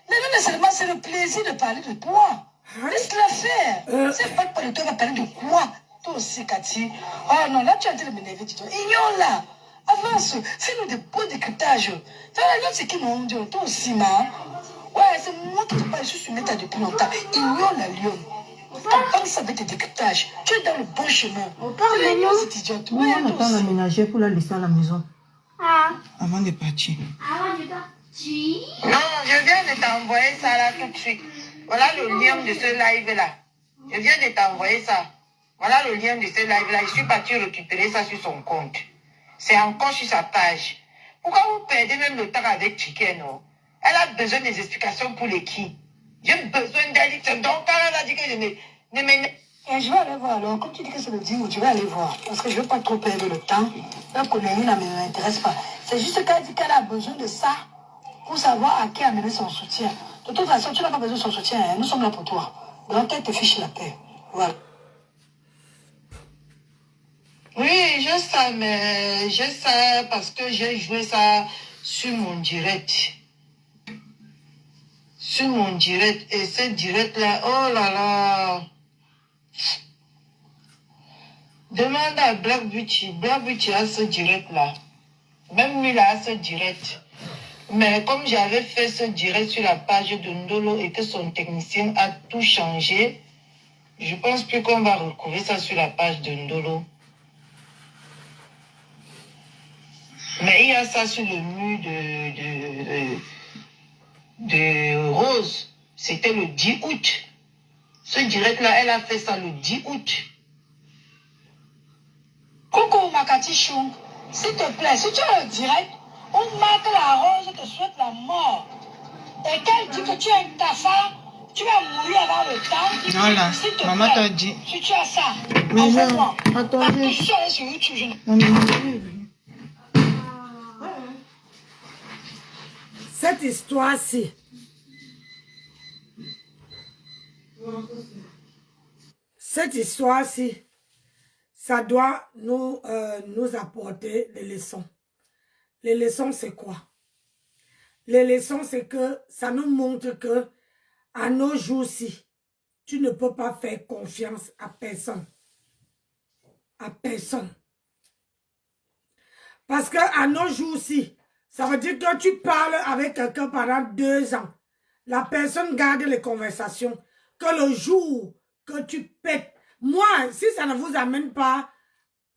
Mais non, seulement, c'est le plaisir de parler de toi. Laisse-la faire. C'est pas de toi, va parler de quoi? Toi aussi, Cathy. Oh non, là, tu es en train de m'énerver, dis-toi. Ignore-la. Avance. Fais-nous des bons décryptages. Là, c'est qui nous dit? Toi aussi, ma. Ouais, c'est moi qui te parle. Je suis méta depuis longtemps. Ignore la lion. Avance avec tes décryptages. Tu es dans le bon chemin. On parle de nous. Cette idiote. Oui, on attend la ménagère pour la laisser à la maison. Avant de partir. Avant de partir. Non, je viens de t'envoyer ça là tout de suite. Voilà le lien de ce live-là. Je viens de t'envoyer ça. Voilà le lien de ce live-là. Je suis parti récupérer ça sur son compte. C'est encore sur sa page. Pourquoi vous perdez même le temps avec Chicken? Elle a besoin des explications pour les qui. J'ai besoin d'elle. Donc, elle a dit que je ne m'énerve Et je vais aller voir alors. Comme tu dis que c'est le 10 août, je vais aller voir. Parce que je ne veux pas trop perdre le temps. La connerie ne m'intéresse pas. C'est juste qu'elle dit qu'elle a besoin de ça pour savoir à qui amener son soutien. De toute façon, tu n'as pas besoin de son soutien. Hein. Nous sommes là pour toi. Donc, elle te fiche la paix. Voilà. Oui, je sais, mais je sais parce que j'ai joué ça sur mon direct. Sur mon direct. Et ce direct-là, oh là là. Demande à Black Beauty. Black Beauty a ce direct-là. Même lui, il a ce direct. Mais comme j'avais fait ce direct sur la page de Ndolo et que son technicien a tout changé, je pense plus qu'on va retrouver ça sur la page de Ndolo. Mais il y a ça sur le mur de Rose. C'était le 10 août. Ce direct-là, elle a fait ça le 10 août. Coucou Makati Chou, s'il te plaît, si tu as le direct, on marque la rose te souhaite la mort. Et qu'elle dit que tu es un cafard, tu vas mourir avant le temps. Voilà, S'il te maman plaît, t'a dit. si tu as ça, Mais envoie-moi. non, attendez. Je suis allée sur YouTube, je Non, mais non. Cette histoire-ci, ça doit nous apporter des leçons. Les leçons, c'est quoi? Les leçons, c'est que ça nous montre que à nos jours-ci, tu ne peux pas faire confiance à personne. À personne. Parce que à nos jours-ci, ça veut dire que tu parles avec quelqu'un pendant 2 ans. La personne garde les conversations. Que le jour que tu pètes, moi, si ça ne vous amène pas,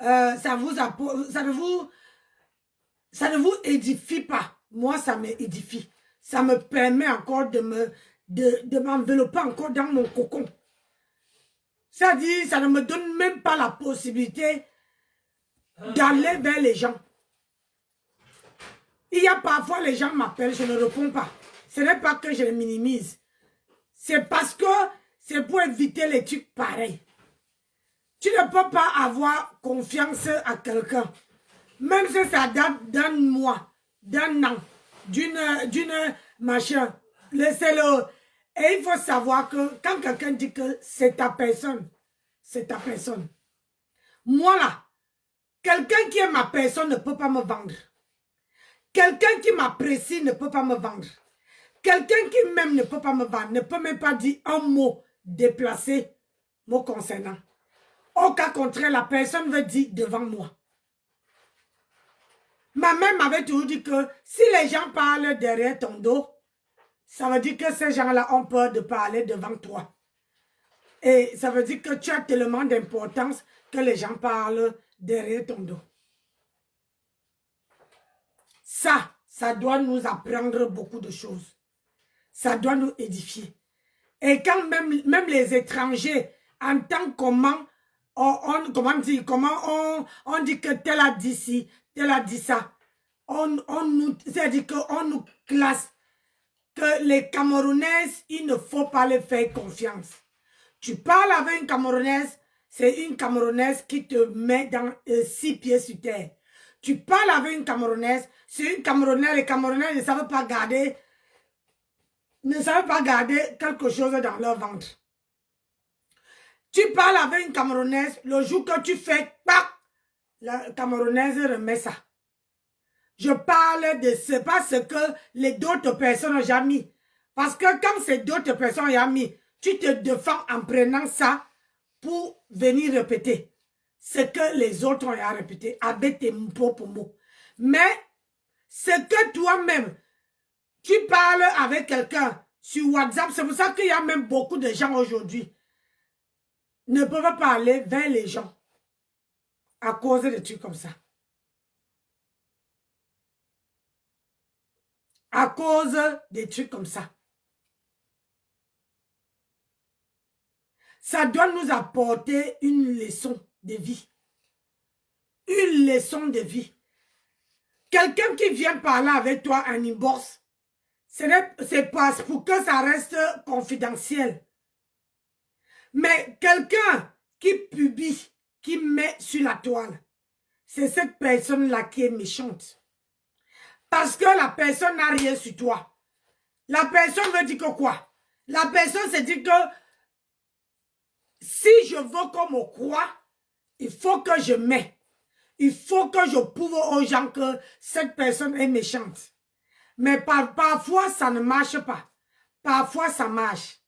ça ne vous édifie pas. Moi, ça m'édifie. Ça me permet encore de m'envelopper encore dans mon cocon. C'est-à-dire, ça ne me donne même pas la possibilité d'aller vers les gens. Il y a parfois, les gens m'appellent, je ne réponds pas. Ce n'est pas que je les minimise. C'est parce que c'est pour éviter les trucs pareils. Tu ne peux pas avoir confiance à quelqu'un. Même si ça date d'un mois, d'un an, d'une machin. Laissez-le. Et il faut savoir que quand quelqu'un dit que c'est ta personne, c'est ta personne. Moi là, quelqu'un qui est ma personne ne peut pas me vendre. Quelqu'un qui m'apprécie ne peut pas me vendre. Quelqu'un qui m'aime ne peut pas me vendre, ne peut même pas dire un mot déplacé, mot concernant. Au cas contraire, la personne veut dire devant moi. Ma mère m'avait toujours dit que si les gens parlent derrière ton dos, ça veut dire que ces gens-là ont peur de parler devant toi. Et ça veut dire que tu as tellement d'importance que les gens parlent derrière ton dos. Ça doit nous apprendre beaucoup de choses. Ça doit nous édifier. Et quand même les étrangers entendent comment on dit que tel a dit ci, tel a dit ça, c'est-à-dire qu'on nous classe que les Camerounaises, il ne faut pas les faire confiance. Tu parles avec une Camerounaise, c'est une Camerounaise qui te met dans 6 pieds sur terre. Tu parles avec une Camerounaise, c'est une Camerounaise, les Camerounais ne savent pas garder quelque chose dans leur ventre. Tu parles avec une Camerounaise, le jour que tu fais pac, la Camerounaise remet ça. Je parle de ce pas ce que les d'autres personnes ont jamais mis. Parce que quand c'est d'autres personnes ont mis, tu te défends en prenant ça pour venir répéter ce que les autres ont répété avec tes propres mots. Mais ce que toi-même, tu parles avec quelqu'un sur WhatsApp, c'est pour ça qu'il y a même beaucoup de gens aujourd'hui ne peuvent pas aller vers les gens à cause de trucs comme ça. À cause des trucs comme ça. Ça doit nous apporter une leçon de vie. Une leçon de vie. Quelqu'un qui vient parler avec toi en inbox, c'est pas pour que ça reste confidentiel. Mais quelqu'un qui publie, qui met sur la toile, c'est cette personne-là qui est méchante. Parce que la personne n'a rien sur toi. La personne veut dire que quoi? La personne se dit que si je veux qu'on me croie, il faut que je mette. Il faut que je prouve aux gens que cette personne est méchante. Mais parfois, ça ne marche pas. Parfois, ça marche.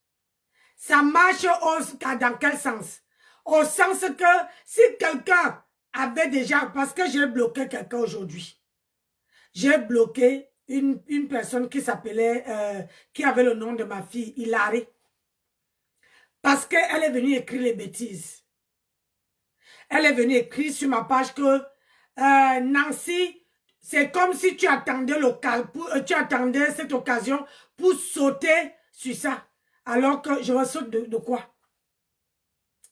Ça marche dans quel sens? Au sens que si quelqu'un avait déjà... Parce que j'ai bloqué quelqu'un aujourd'hui. J'ai bloqué une personne qui s'appelait... qui avait le nom de ma fille, Hilary. Parce qu'elle est venue écrire les bêtises. Elle est venue écrire sur ma page que Nancy, c'est comme si tu attendais cette occasion pour sauter sur ça. Alors que je saute de quoi?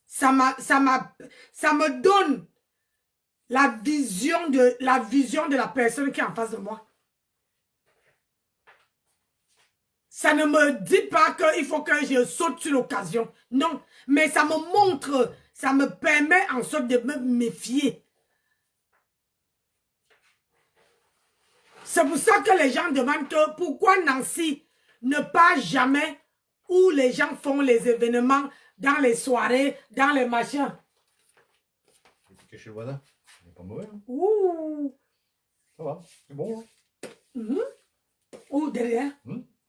Ça me donne la vision de la personne qui est en face de moi. Ça ne me dit pas qu'il faut que je saute sur l'occasion. Non, mais ça me montre, ça me permet en sorte de me méfier. C'est pour ça que les gens demandent que pourquoi Nancy ne part jamais où les gens font les événements, dans les soirées, dans les machins. C'est chez le voisin. Il n'est pas mauvais. Hein. Ouh. Ça va, c'est bon. Hein. Ouh, derrière.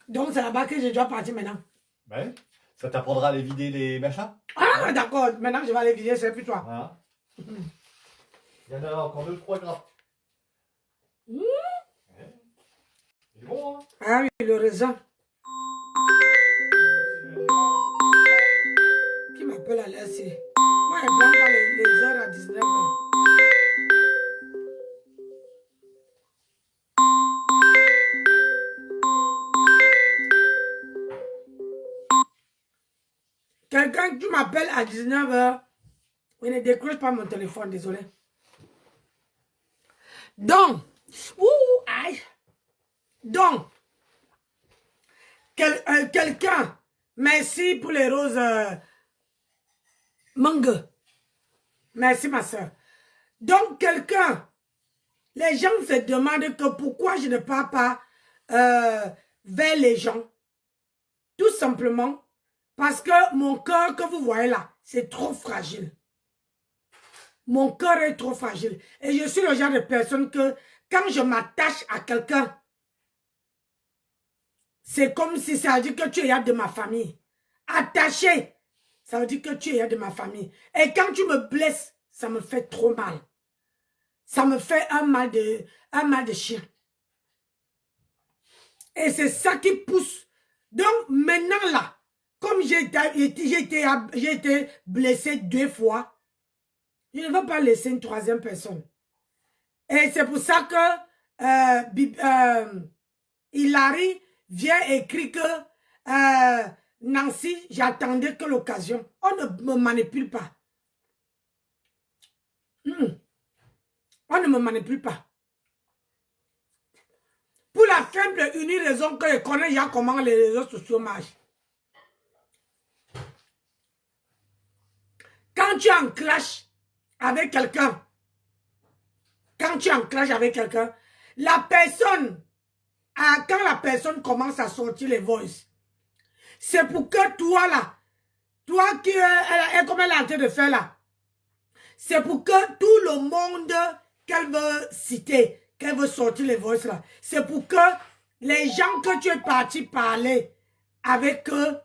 Donc c'est là-bas que je dois partir maintenant. Ouais. Ça t'apprendra à aller vider les machins. Ah, d'accord. Maintenant, je vais aller vider, c'est plus toi. Voilà. Il y en a encore 2-3 grammes. Ouais. C'est bon, hein. Ah oui, le raisin. Qui m'appelle à l'heure, c'est... Moi, je ne prends pas les heures à 19h. Quelqu'un qui m'appelle à 19h, il ne décroche pas mon téléphone, désolé. Donc, aïe. Donc, quelqu'un, merci pour les roses mangue. Merci ma soeur. Donc, quelqu'un, les gens se demandent que pourquoi je ne pars pas vers les gens. Tout simplement parce que mon cœur que vous voyez là, c'est trop fragile. Mon cœur est trop fragile. Et je suis le genre de personne que quand je m'attache à quelqu'un, c'est comme si ça veut dire que tu es de ma famille. Attaché, ça veut dire que tu es de ma famille. Et quand tu me blesses, ça me fait trop mal. Ça me fait un mal de chien. Et c'est ça qui pousse. Donc maintenant là, comme j'ai été blessé 2 fois, je ne veux pas laisser une 3e personne. Et c'est pour ça que Hilary vient écrire que Nancy, j'attendais que l'occasion. On ne me manipule pas. On ne me manipule pas. Pour la simple et unique raison que je connais déjà comment les réseaux sociaux marchent. Quand tu es en clash avec quelqu'un, la personne, quand la personne commence à sortir les voices, c'est pour que toi là, toi qui est comme elle est en train de faire là, c'est pour que tout le monde qu'elle veut citer, qu'elle veut sortir les voices là, c'est pour que les gens que tu es parti parler avec eux,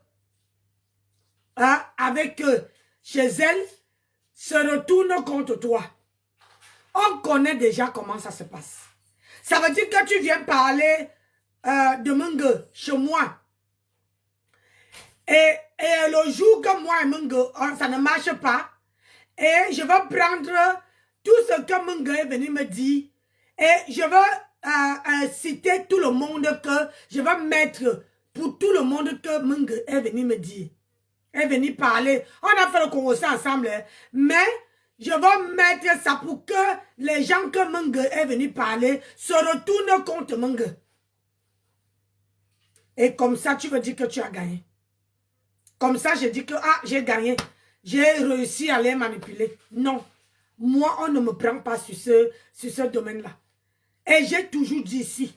chez elle, se retournent contre toi. On connaît déjà comment ça se passe. Ça veut dire que tu viens parler de Mungue chez moi. Et le jour que moi et Mungue, ça ne marche pas, et je vais prendre tout ce que Mungue est venu me dire, et je vais citer tout le monde que je vais mettre pour tout le monde que Mungue est venu me dire. Est venu parler. On a fait le congrès ensemble, hein, mais je vais mettre ça pour que les gens que Mungue est venu parler se retournent contre Mungue. Et comme ça, tu veux dire que tu as gagné. Comme ça, je dis que j'ai gagné. j'ai réussi à les manipuler. Non. Moi, on ne me prend pas sur ce domaine-là. Et j'ai toujours dit ici,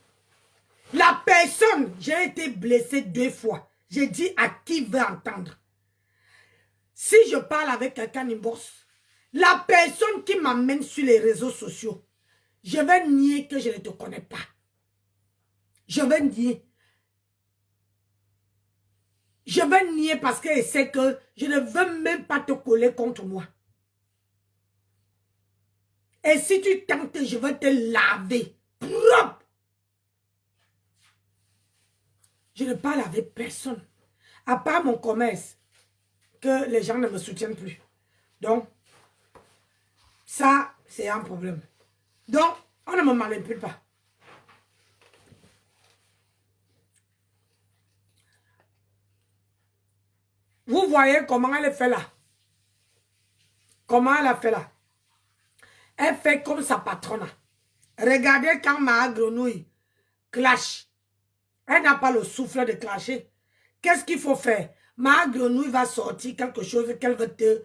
la personne, j'ai été blessée 2 fois. J'ai dit à qui veut entendre. Si je parle avec quelqu'un inbox, la personne qui m'amène sur les réseaux sociaux, je vais nier que je ne te connais pas. Je vais nier. Je vais nier parce qu'elle sait que je ne veux même pas te coller contre moi. Et si tu tentes, je vais te laver. Propre. Je ne parle avec personne. À part mon commerce. Que les gens ne me soutiennent plus. Donc, ça, c'est un problème. Donc, on ne me manipule pas. Vous voyez comment elle fait là. Comment elle a fait là. Elle fait comme sa patronne. Regardez quand ma grenouille clash. Elle n'a pas le souffle de clasher. Qu'est-ce qu'il faut faire? Ma grenouille va sortir quelque chose qu'elle veut te...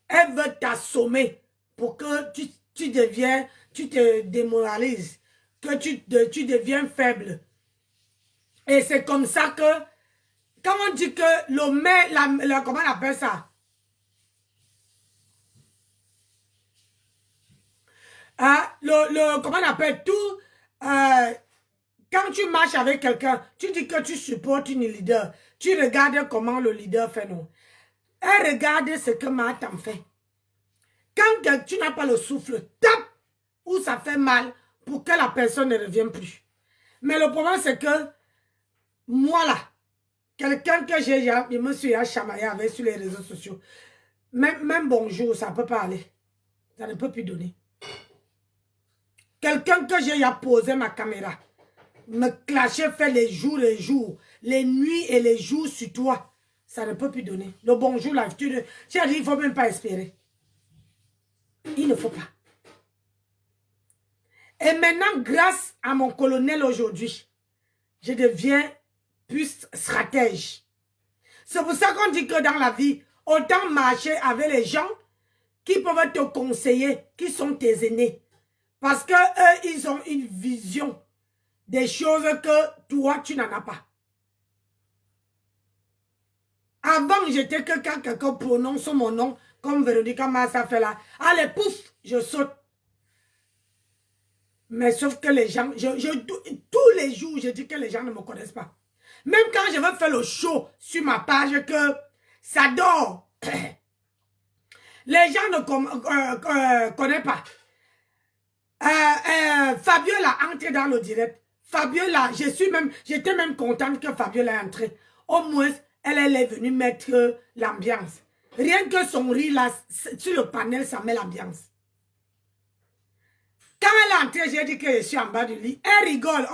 Elle veut t'assommer pour que tu te démoralises. Que tu deviens faible. Et c'est comme ça que... Quand on dit que comment on appelle ça? Comment on appelle tout? Quand tu marches avec quelqu'un, tu dis que tu supportes une leader. Tu regardes comment le leader fait, non? Elle regarde ce que Martin fait. Quand tu n'as pas le souffle, tape où ça fait mal pour que la personne ne revienne plus. Mais le problème, c'est que moi là, quelqu'un que je me suis chamaillé avec sur les réseaux sociaux, même bonjour, ça ne peut pas aller. Ça ne peut plus donner. Quelqu'un que j'ai posé ma caméra, me clasher, fait les jours, les nuits et les jours sur toi, ça ne peut plus donner. Le bonjour, là, tu as dit, il ne faut même pas espérer. Il ne faut pas. Et maintenant, grâce à mon colonel aujourd'hui, je deviens plus stratège. C'est pour ça qu'on dit que dans la vie, autant marcher avec les gens qui peuvent te conseiller, qui sont tes aînés. Parce que eux, ils ont une vision des choses que toi, tu n'en as pas. Avant, j'étais que quand quelqu'un prononce mon nom, comme Véronique Massa fait là, allez, pouf, je saute. Mais sauf que les gens, tous les jours, je dis que les gens ne me connaissent pas. Même quand je veux faire le show sur ma page, que ça dort, les gens ne connaissent pas. Fabiola entre dans le direct. Fabiola, j'étais même contente que Fabiola est entrée. Au moins, elle est venue mettre l'ambiance. Rien que son rire là, sur le panel, ça met l'ambiance. Quand elle est entrée, j'ai dit que je suis en bas du lit. Elle rigole.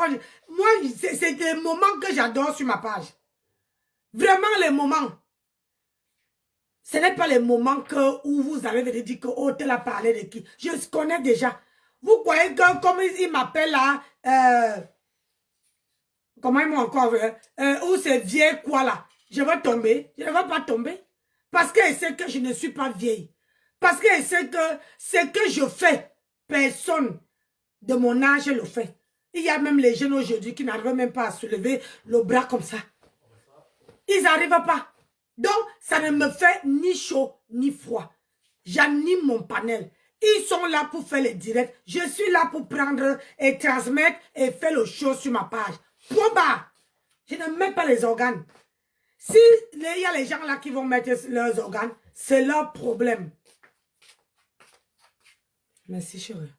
Moi, c'est des moments que j'adore sur ma page. Vraiment les moments. Ce n'est pas les moments où vous allez venir dire que oh, tu as parlé de qui. Je connais déjà. Vous croyez que comme il m'appelle là, comment ils m'ont encore où c'est vieille quoi là, je vais tomber. Je ne vais pas tomber. Parce qu'elle sait que je ne suis pas vieille. Parce qu'elle sait que ce que je fais, personne de mon âge le fait. Il y a même les jeunes aujourd'hui qui n'arrivent même pas à soulever le bras comme ça. Ils n'arrivent pas. Donc, ça ne me fait ni chaud ni froid. J'anime mon panel. Ils sont là pour faire les directs. Je suis là pour prendre et transmettre et faire le show sur ma page. Point barre. Je ne mets pas les organes. Si il y a les gens là qui vont mettre leurs organes, c'est leur problème. Merci chérie.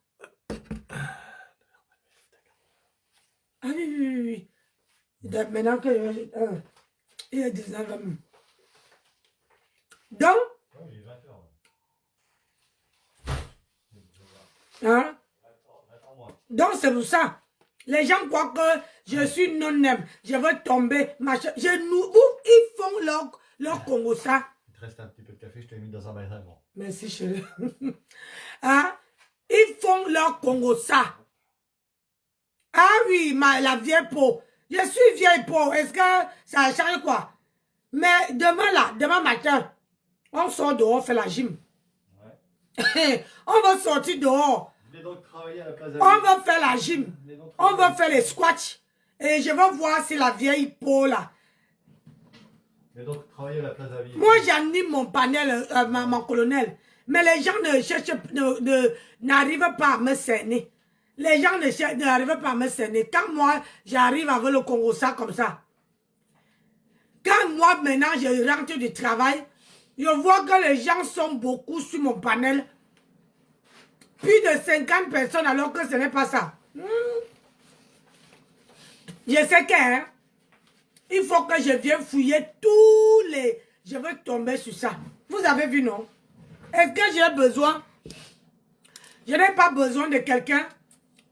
Ah oui. Maintenant que il est 19 ans. Donc, hein? Donc c'est pour ça. Les gens croient que je suis non-aime. Je veux tomber. Ils font leur Congo ça. Il te reste un petit peu de café, je t'ai mis dans un bain bon. Merci chérie. Hein? Ils font leur Congo ça. Ah oui, la vieille peau. Je suis vieille peau. Est-ce que ça change quoi? Mais demain matin, On sort dehors, faire la gym. Ouais. On va sortir dehors. Je vais donc travailler à la place On va faire la gym. On va faire les squats. Et je vais voir si la vieille peau là. Je vais donc travailler à la place David. Moi, j'anime mon panel, mon colonel. Mais les gens ne cherchent, n'arrivent pas à me cerner. Les gens n'arrivent pas à me cerner. Quand moi, j'arrive avec le Congo ça comme ça. Quand moi, maintenant, je rentre du travail, je vois que les gens sont beaucoup sur mon panel. Plus de 50 personnes alors que ce n'est pas ça. Je sais que, hein, il faut que je vienne fouiller tous les... Je veux tomber sur ça. Vous avez vu, non? Est-ce que j'ai besoin? Je n'ai pas besoin de quelqu'un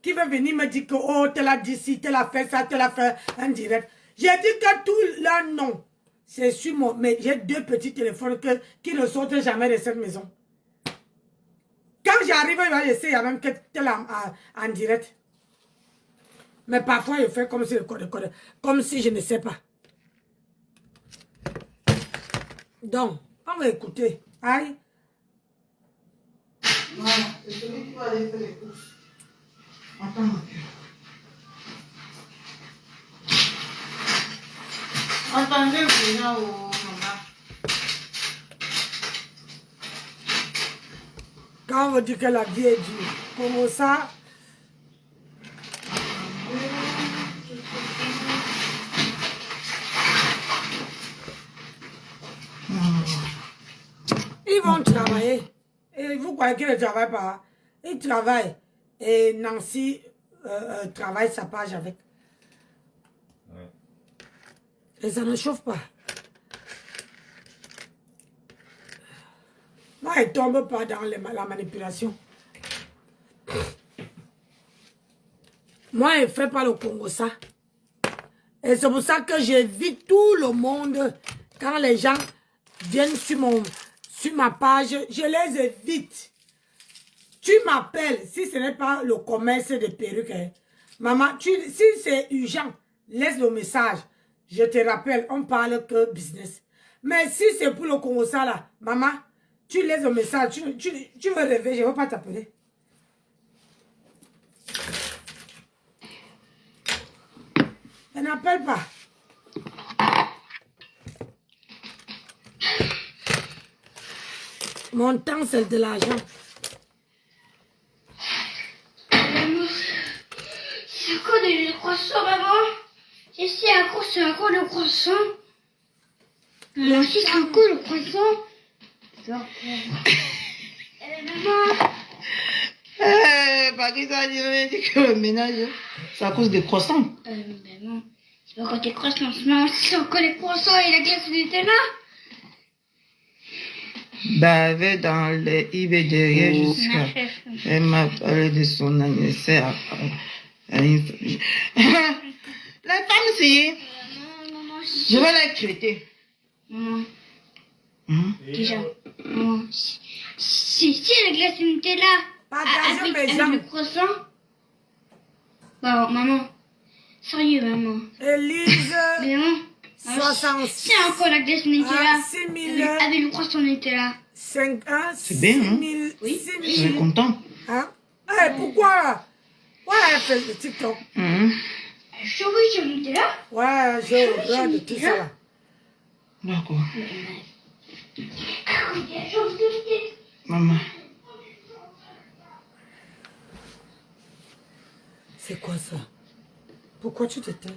qui veut venir me dire que, oh, tel a dit ci, tel a fait ça, tel a fait un direct. J'ai dit que tout leur nom, c'est sur mon... Mais j'ai 2 petits téléphones qui ne sortent jamais de cette maison. Quand j'arrive, il va essayer même que tel en direct. Mais parfois, je fais comme si comme si je ne sais pas. Donc, on va écouter. Aïe. Voilà, c'est celui qui va aller faire les courses. Attends, mon cœur. Attendez, Brina, oh, maman. Quand on veut dire que la vie est dure, comment ça? Ils vont travailler. Et vous croyez qu'ils ne travaillent pas? Ils travaillent. Et Nancy travaille sa page avec. Ouais. Et ça ne chauffe pas. Moi, elle ne tombe pas dans la manipulation. Moi, elle ne fait pas le Congo ça. Et c'est pour ça que j'évite tout le monde. Quand les gens viennent sur ma page, je les évite. Tu m'appelles, si ce n'est pas le commerce de perruques. Hein. Maman, si c'est urgent, laisse le message. Je te rappelle, on parle que business. Mais si c'est pour le Congo ça là, maman, tu laisses le message. Tu veux rêver, je ne veux pas t'appeler. Elle n'appelle pas. Mon temps, c'est de l'argent. Maman, c'est quoi des croissants, maman? Si c'est un cours, c'est un cours de croissant. Maman, si c'est un cours de croissant. Maman. Par qui ça dit que le ménage, c'est à cause des croissants. Maman, c'est pas quand des croissants, maman, c'est encore les croissants et la glace était là. Bah, elle va dans les eBay derrière jusqu'à... Elle m'a parlé de son anniversaire. Les femmes, c'est... Maman, Je vais les traiter. Maman, Déjà. maman, si la glace était là. Partagez mes Avec jambes. le croissant. Bah, maman. Sérieux, maman. Élise, Mais maman. 66 C'est encore la glace était là. 6 000. Avec le croissant était là. 5, C'est bien, hein? 6 000. Oui. 6 Je suis 000. content. Hein? Eh, pourquoi? Ouais, elle fait le TikTok. Je oui, je montais là. Ouais, j'ai horreur de tout ça là. D'accord. Ah oui, je montais. Maman. C'est quoi ça? Pourquoi tu te tais?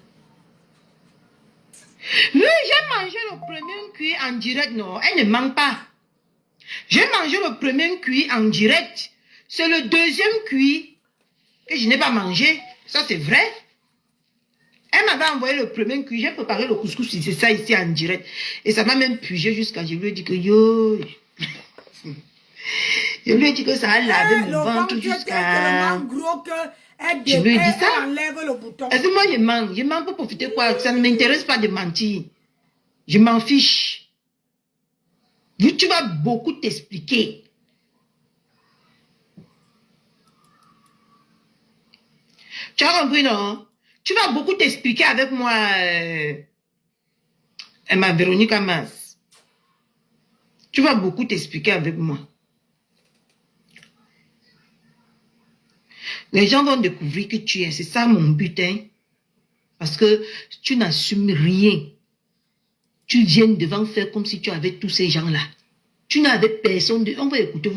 Oui, j'ai mangé le premier cuit en direct, non, elle ne manque pas. J'ai mangé le premier cuit en direct. C'est le deuxième cuit que je n'ai pas mangé. Ça, c'est vrai. Elle m'avait envoyé le premier cuit. J'ai préparé le couscous, c'est ça ici en direct. Et ça m'a même pugé jusqu'à... Je lui ai dit que yo... Je lui ai dit que ça a lavé mon ventre jusqu'à... tellement gros que Je lui ai dit ça. elle enlève le bouton. Est-ce que moi je mens? Je mens pour profiter quoi? Ça ne m'intéresse pas de mentir. Je m'en fiche. Tu vas beaucoup t'expliquer. Tu as compris, non? Tu vas beaucoup t'expliquer avec moi. Ma Véronique Amas. Tu vas beaucoup t'expliquer avec moi. Les gens vont découvrir que tu es. C'est ça mon but, hein. Parce que tu n'assumes rien. Tu viens devant faire comme si tu avais tous ces gens-là. Tu n'avais personne. On va écouter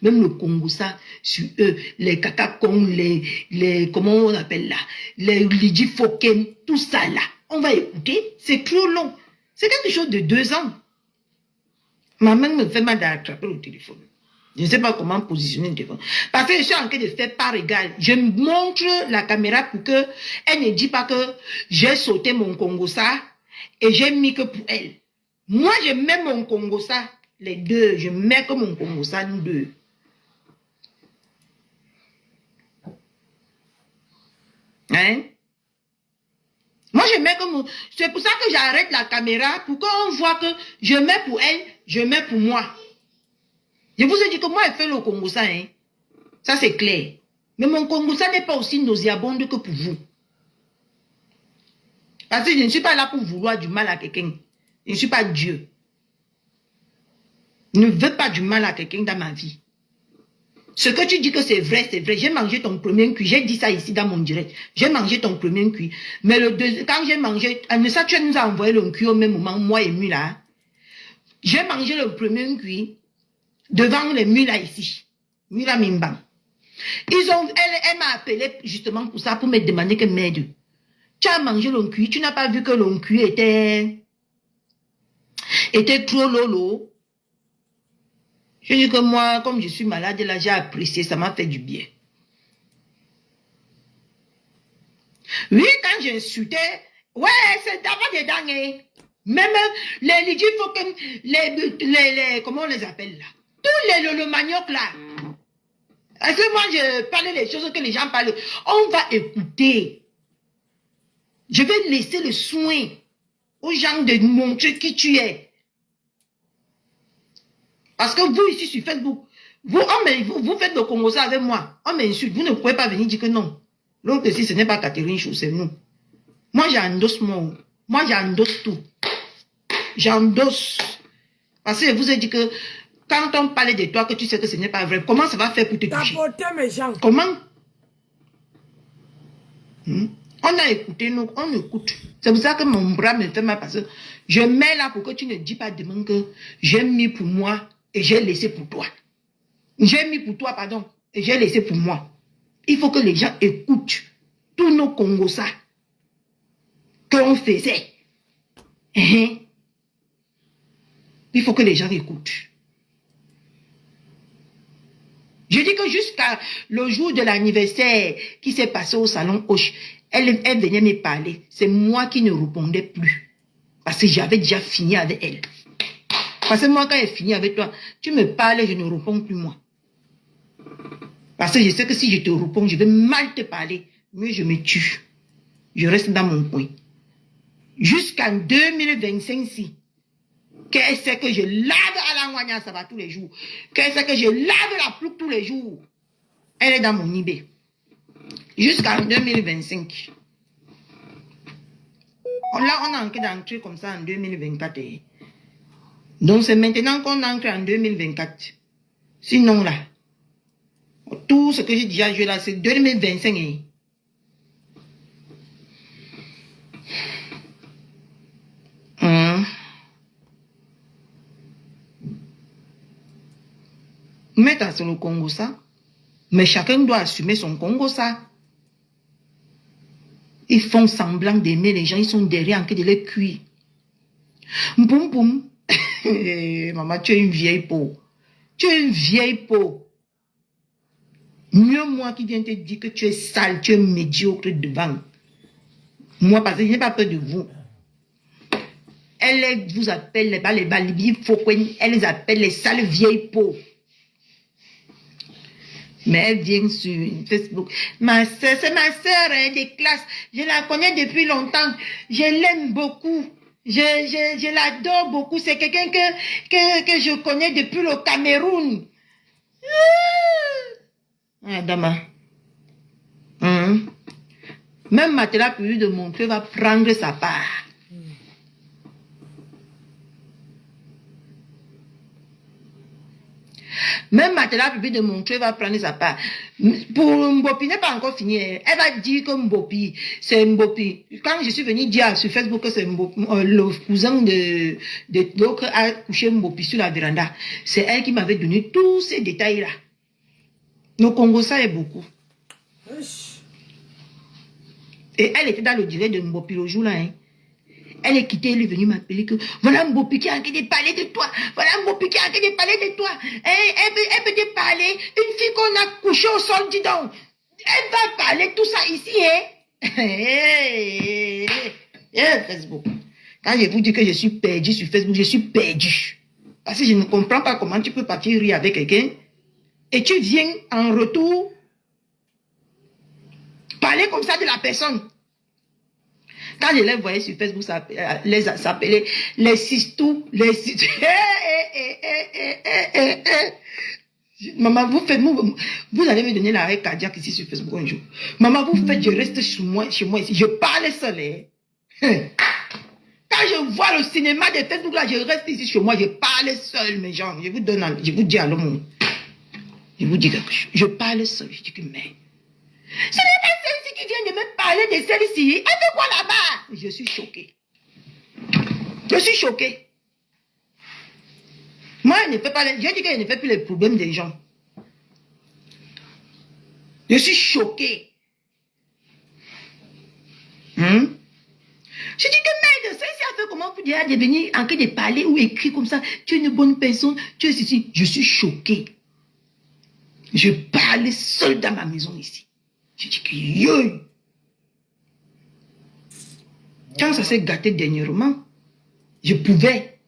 même le Congo, ça, sur eux, les Kakakong, les comment on appelle là, les Lydie Foken, tout ça là. On va écouter. C'est trop long. C'est quelque chose de 2 ans. Ma main me fait mal d'attraper le téléphone. Je ne sais pas comment positionner le téléphone. Parce que je suis en train de faire part égale. Je montre la caméra pour que elle ne dise pas que j'ai sauté mon Congo ça et j'ai mis que pour elle. Moi, je mets mon Congo ça, les deux. Je mets que mon Congo ça, nous deux. Hein? Moi, je mets que mon... C'est pour ça que j'arrête la caméra pour qu'on voit que je mets pour elle, je mets pour moi. Je vous ai dit que moi, je fais le Congo ça, hein. Ça, c'est clair. Mais mon Congo ça n'est pas aussi nauséabonde que pour vous. Parce que je ne suis pas là pour vouloir du mal à quelqu'un. Je ne suis pas Dieu. Je ne veux pas du mal à quelqu'un dans ma vie. Ce que tu dis que c'est vrai, c'est vrai. J'ai mangé ton premier cuit. J'ai dit ça ici dans mon direct. J'ai mangé ton premier cuit. Mais le deuxième, quand j'ai mangé, ça, tu nous as envoyé le cuit au même moment, moi et Mula. J'ai mangé le premier cuit devant les Mula ici. Mula Mimba. Elle m'a appelé justement pour ça, pour me demander que m'aide. Tu as mangé le cuit, tu n'as pas vu que le cuit était trop lolo. Je dis que moi, comme je suis malade, là, j'ai apprécié, ça m'a fait du bien. Oui, quand j'insultais, ouais, c'est d'abord des dingues. Même les Lydie Foken, comment on les appelle là? Tous le manioc là. Est-ce que moi, je parle les choses que les gens parlent? On va écouter. Je vais laisser le soin aux gens de montrer qui tu es. Parce que vous, ici, sur Facebook, vous faites le Congo ça avec moi. On m'insulte. Vous ne pouvez pas venir dire que non. Donc, si ce n'est pas Catherine Chou, c'est nous. Moi, j'endosse moi, j'endosse tout. J'endosse. Parce que je vous ai dit que quand on parle de toi, que tu sais que ce n'est pas vrai, comment ça va faire pour te toucher? Mes gens. Comment? On a écouté, nous, on écoute. C'est pour ça que mon bras me fait mal parce que je mets là pour que tu ne dis pas demain que j'ai mis pour moi et j'ai laissé pour toi. J'ai mis pour toi, pardon, et j'ai laissé pour moi. Il faut que les gens écoutent tous nos Congos ça qu'on faisait. Il faut que les gens écoutent. Je dis que jusqu'à le jour de l'anniversaire qui s'est passé au salon Hoche, elle venait me parler. C'est moi qui ne répondais plus. Parce que j'avais déjà fini avec elle. Parce que moi, quand elle finit avec toi, tu me parles et je ne réponds plus moi. Parce que je sais que si je te réponds, je vais mal te parler. Mais je me tue. Je reste dans mon coin. Jusqu'en 2025, qu'elle sait que je lave à la moignard, ça va tous les jours. Qu'elle sait que je lave la plouc tous les jours. Elle est dans mon IB. Jusqu'en 2025. Là, on a entré d'entrer comme ça en 2024. Donc, c'est maintenant qu'on entre en 2024. Sinon, là, tout ce que j'ai déjà joué là, c'est 2025. Mettre sur le Congo ça. Mais chacun doit assumer son Congo ça. Ils font semblant d'aimer les gens, ils sont derrière en train de les cuire. Boum boum. Maman, tu es une vieille peau. Tu es une vieille peau. Mieux moi qui viens te dire que tu es sale, tu es médiocre devant. Moi, parce que je n'ai pas peur de vous. Elle vous appelle les balibi, elle les appelle les sales vieilles peaux. Mais elle vient sur Facebook. Ma soeur, c'est ma soeur hein, des classes. Je la connais depuis longtemps. Je l'aime beaucoup. Je l'adore beaucoup. C'est quelqu'un que je connais depuis le Cameroun. Ah, Dama. Même Matela, pour lui de montrer, va prendre sa part. Même Matela Bibi de montrer va prendre sa part. Pour Mbopi n'est pas encore fini. Elle va dire que Mbopi, c'est Mbopi. Quand je suis venu dire sur Facebook que c'est le cousin de l'autre a couché Mbopi sur la véranda, c'est elle qui m'avait donné tous ces détails-là. Nos Congo, ça est beaucoup. Et elle était dans le direct de Mbopi le jour-là. Hein. Elle est quittée, elle est venue m'appeler que voilà Mbopi qui a envie de parler de toi. Voilà Mbopi qui a envie de parler de toi. Elle peut te parler. Une fille qu'on a couchée au sol, dis donc. Elle va parler tout ça ici, hein. Facebook. Quand je vous dis que je suis perdu sur Facebook, je suis perdu. Parce que je ne comprends pas comment tu peux partir rire avec quelqu'un et tu viens en retour parler comme ça de la personne. Quand je les voyais sur Facebook, ça s'appelait les sistous, les sistous. Maman, vous allez me donner l'arrêt cardiaque ici sur Facebook un jour. Maman, vous faites, je reste chez moi ici. Je parle seul. Hein. Quand je vois le cinéma de Facebook là, je reste ici chez moi, je parle seul, mes gens. Je vous dis à l'homme. Je vous dis quelque chose. Je parle seul. Je dis que mais. Ce n'est pas celle-ci qui vient de me parler de celle-ci. Elle fait quoi là-bas? Je suis choquée. Je suis choquée. Moi, je ne fais pas. Je dis que je ne fais plus les problèmes des gens. Je suis choquée. Je dis que merde, celle-ci a fait comment pour dire devenir en train de parler ou écrire comme ça. Tu es une bonne personne. Tu es ici. Je suis choquée. Je parle seul dans ma maison ici. Je dis que yo. Quand ça s'est gâté dernièrement, je pouvais.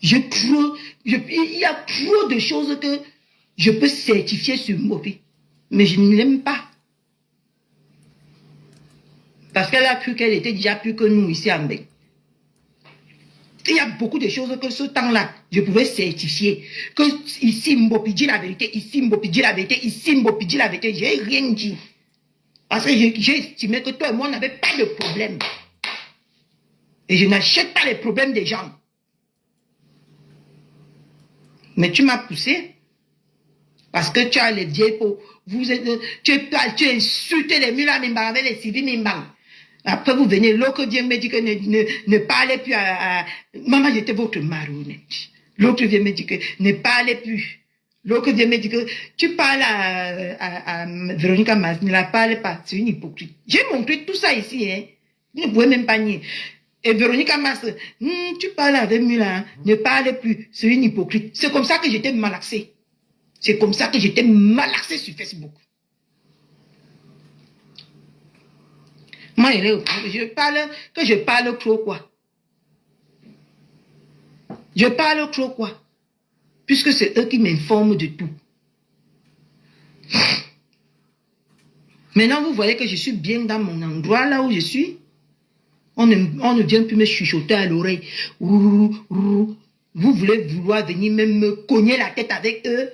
Il y a trop de choses que je peux certifier sur Mbopi. Mais je ne l'aime pas. Parce qu'elle a cru qu'elle était déjà plus que nous ici en Bec. Il y a beaucoup de choses que ce temps-là, je pouvais certifier. Que ici, Mbopi dit la vérité, ici, Mbopi dit la vérité, ici, Mbopi dit la vérité. J'ai rien dit. Parce que j'ai estimé que toi et moi, on n'avait pas de problème. Et je n'achète pas les problèmes des gens. Mais tu m'as poussé. Parce que tu as les vieilles peaux. Tu insultes les Mulamimba avec les civils Mimba. Après, vous venez, l'autre vient me dire que ne parlez plus à... Maman, j'étais votre marionnette. L'autre vient me dire que ne parlez plus. L'autre vient me dire que tu parles à Véronica Mas, ne la parle pas. C'est une hypocrite. J'ai montré tout ça ici, hein. Vous ne pouvez même pas nier. Et Véronica Mas, tu parles avec Mula, hein, ne parle plus. C'est une hypocrite. C'est comme ça que j'étais malaxé. C'est comme ça que j'étais malaxé sur Facebook. Moi, je parle trop quoi. Je parle trop quoi. Puisque c'est eux qui m'informent de tout. Maintenant, vous voyez que je suis bien dans mon endroit, là où je suis. On ne vient plus me chuchoter à l'oreille. Vous voulez venir même me cogner la tête avec eux,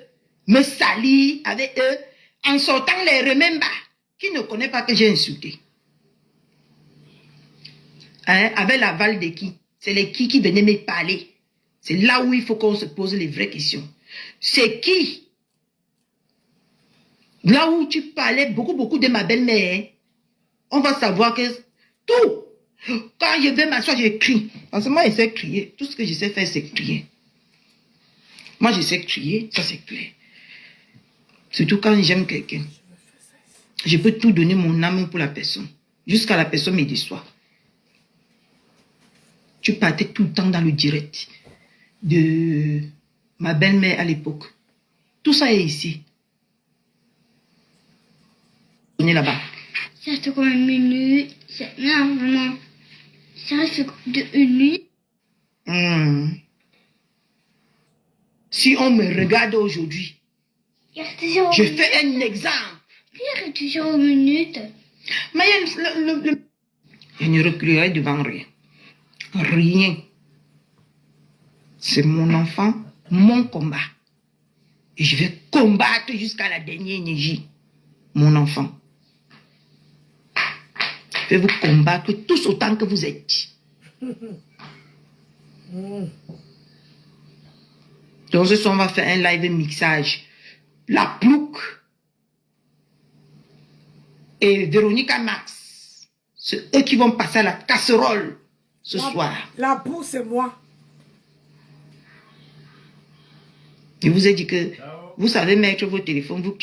me salir avec eux, en sortant les remember, qui ne connaît pas que j'ai insulté. Hein, avec l'aval de qui? C'est les qui venaient me parler. C'est là où il faut qu'on se pose les vraies questions. C'est qui? Là où tu parlais beaucoup de ma belle-mère, on va savoir que tout. Quand je vais m'asseoir, je crie. Parce que moi, je sais crier. Tout ce que je sais faire, c'est crier. Moi, je sais crier, ça c'est clair. Surtout quand j'aime quelqu'un. Je peux tout donner mon âme pour la personne. Jusqu'à la personne me déçoit. Tu partais tout le temps dans le direct de ma belle-mère à l'époque. Tout ça est ici. On est là-bas. Ça reste comme une minute. Non, maman. Ça reste de une minute. Si on me regarde aujourd'hui, je fais un exemple. Il reste toujours une minute. Mais je ne reculerai devant rien. Rien. C'est mon enfant, mon combat. Et je vais combattre jusqu'à la dernière énergie. Mon enfant. Je vais vous combattre tous autant que vous êtes. Donc ce soir, on va faire un live mixage. La Plouc et Véronica Max, c'est eux qui vont passer à la casserole ce soir. La Pou, c'est moi. Je vous ai dit que vous savez mettre vos téléphones. Vous...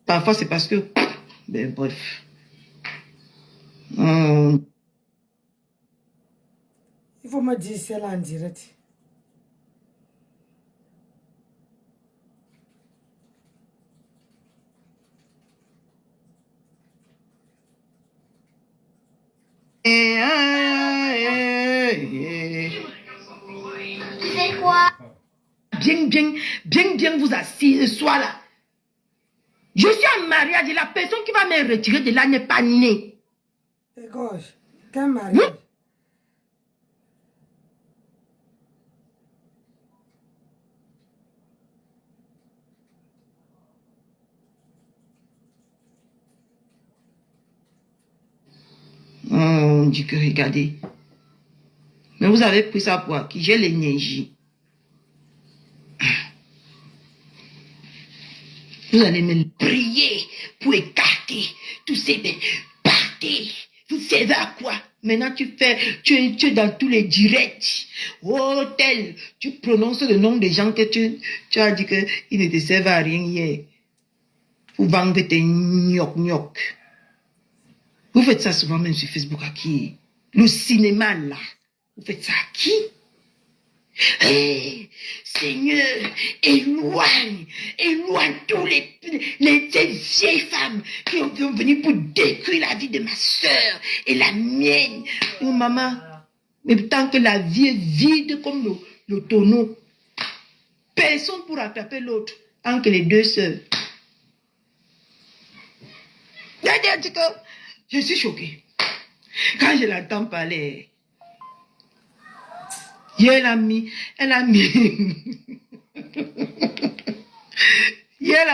Parfois, c'est parce que... Ben, bref. Il faut me dire c'est là en direct. Tu sais quoi? Bien vous assise ce soir là. Je suis en mariage et la personne qui va me retirer de là n'est pas née. C'est gauche. Quel mariage? On dit que regardez. Mais vous avez pris ça pour qui? J'ai l'énergie. Vous allez me prier pour écarter tous ces... Partez. Vous savez à quoi? Maintenant, tu es dans tous les directs. Oh, tel. Tu prononces le nom des gens que tu as dit qu'ils ne te servent à rien hier. Pour vendre tes gnoc. Vous faites ça souvent même sur Facebook à qui? Le cinéma là. Vous faites ça à qui? Hey, Seigneur, éloigne tous ces vieilles femmes qui ont venu pour détruire la vie de ma soeur et la mienne. Oh maman, mais tant que la vie est vide comme le tonneau, personne pour attraper l'autre, entre les deux sœurs. Je suis choquée. Quand je l'entends parler, elle a mis, elle a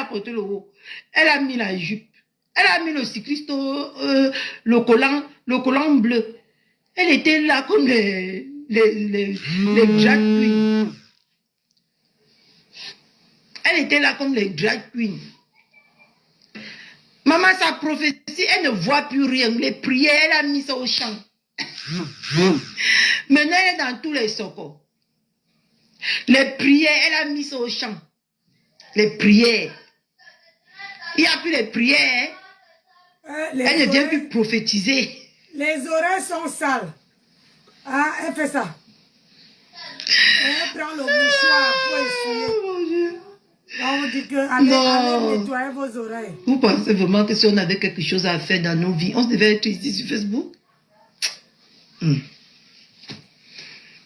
porté le haut, elle a mis la jupe, elle a mis le cycliste, le collant bleu. Elle était là comme les drag queens. Elle était là comme les drag queens. Maman, sa prophétie, elle ne voit plus rien. Les prières, elle a mis ça au champ. Maintenant, elle est dans tous les socos. Les prières, elle a mis ça au champ. Les prières. Il n'y a plus les prières. Elle ne vient plus prophétiser. Les oreilles sont sales. Ah, elle fait ça. Elle prend le mouchoir pour essuyer. Oh, mon Dieu. On vous dit que allez nettoyer vos oreilles. Vous pensez vraiment que si on avait quelque chose à faire dans nos vies, on devait être ici sur Facebook?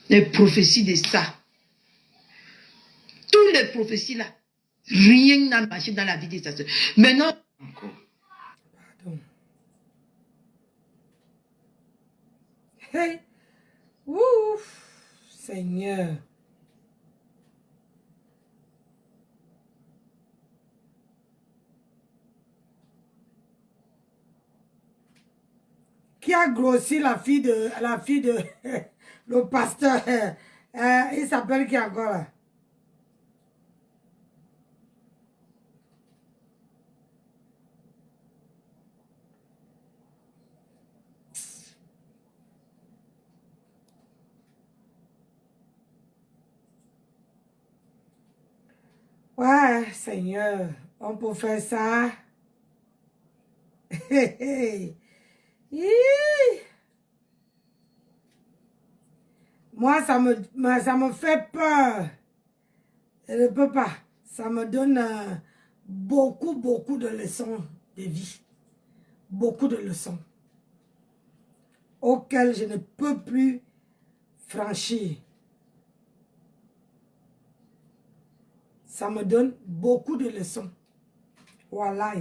Les prophéties de ça. Toutes les prophéties là. Rien n'a marché dans la vie de sa soeur. Maintenant, encore. Pardon. Hey. Ouf. Seigneur. Qui a grossi la fille de le pasteur. Il s'appelle qui encore là? Ouais, Seigneur, on peut faire ça. Moi, ça me fait peur. Je ne peux pas. Ça me donne beaucoup de leçons de vie. Beaucoup de leçons. Auxquelles je ne peux plus franchir. Ça me donne beaucoup de leçons. Voilà.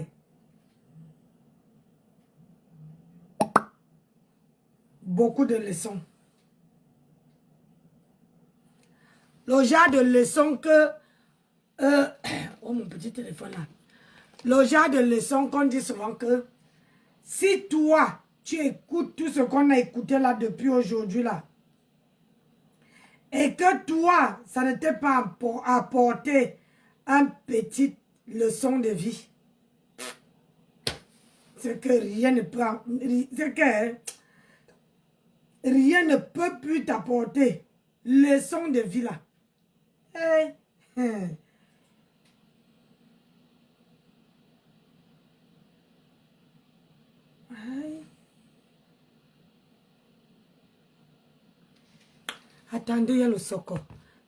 Beaucoup de leçons. Le genre de leçons que... oh, mon petit téléphone là. Le genre de leçons qu'on dit souvent que si toi, tu écoutes tout ce qu'on a écouté là depuis aujourd'hui là, Et que toi, ça ne t'ait pas apporté une petite leçon de vie. C'est que rien ne peut... C'est que rien ne peut plus t'apporter leçon de vie là. Hey. Attendez, il y a le soco.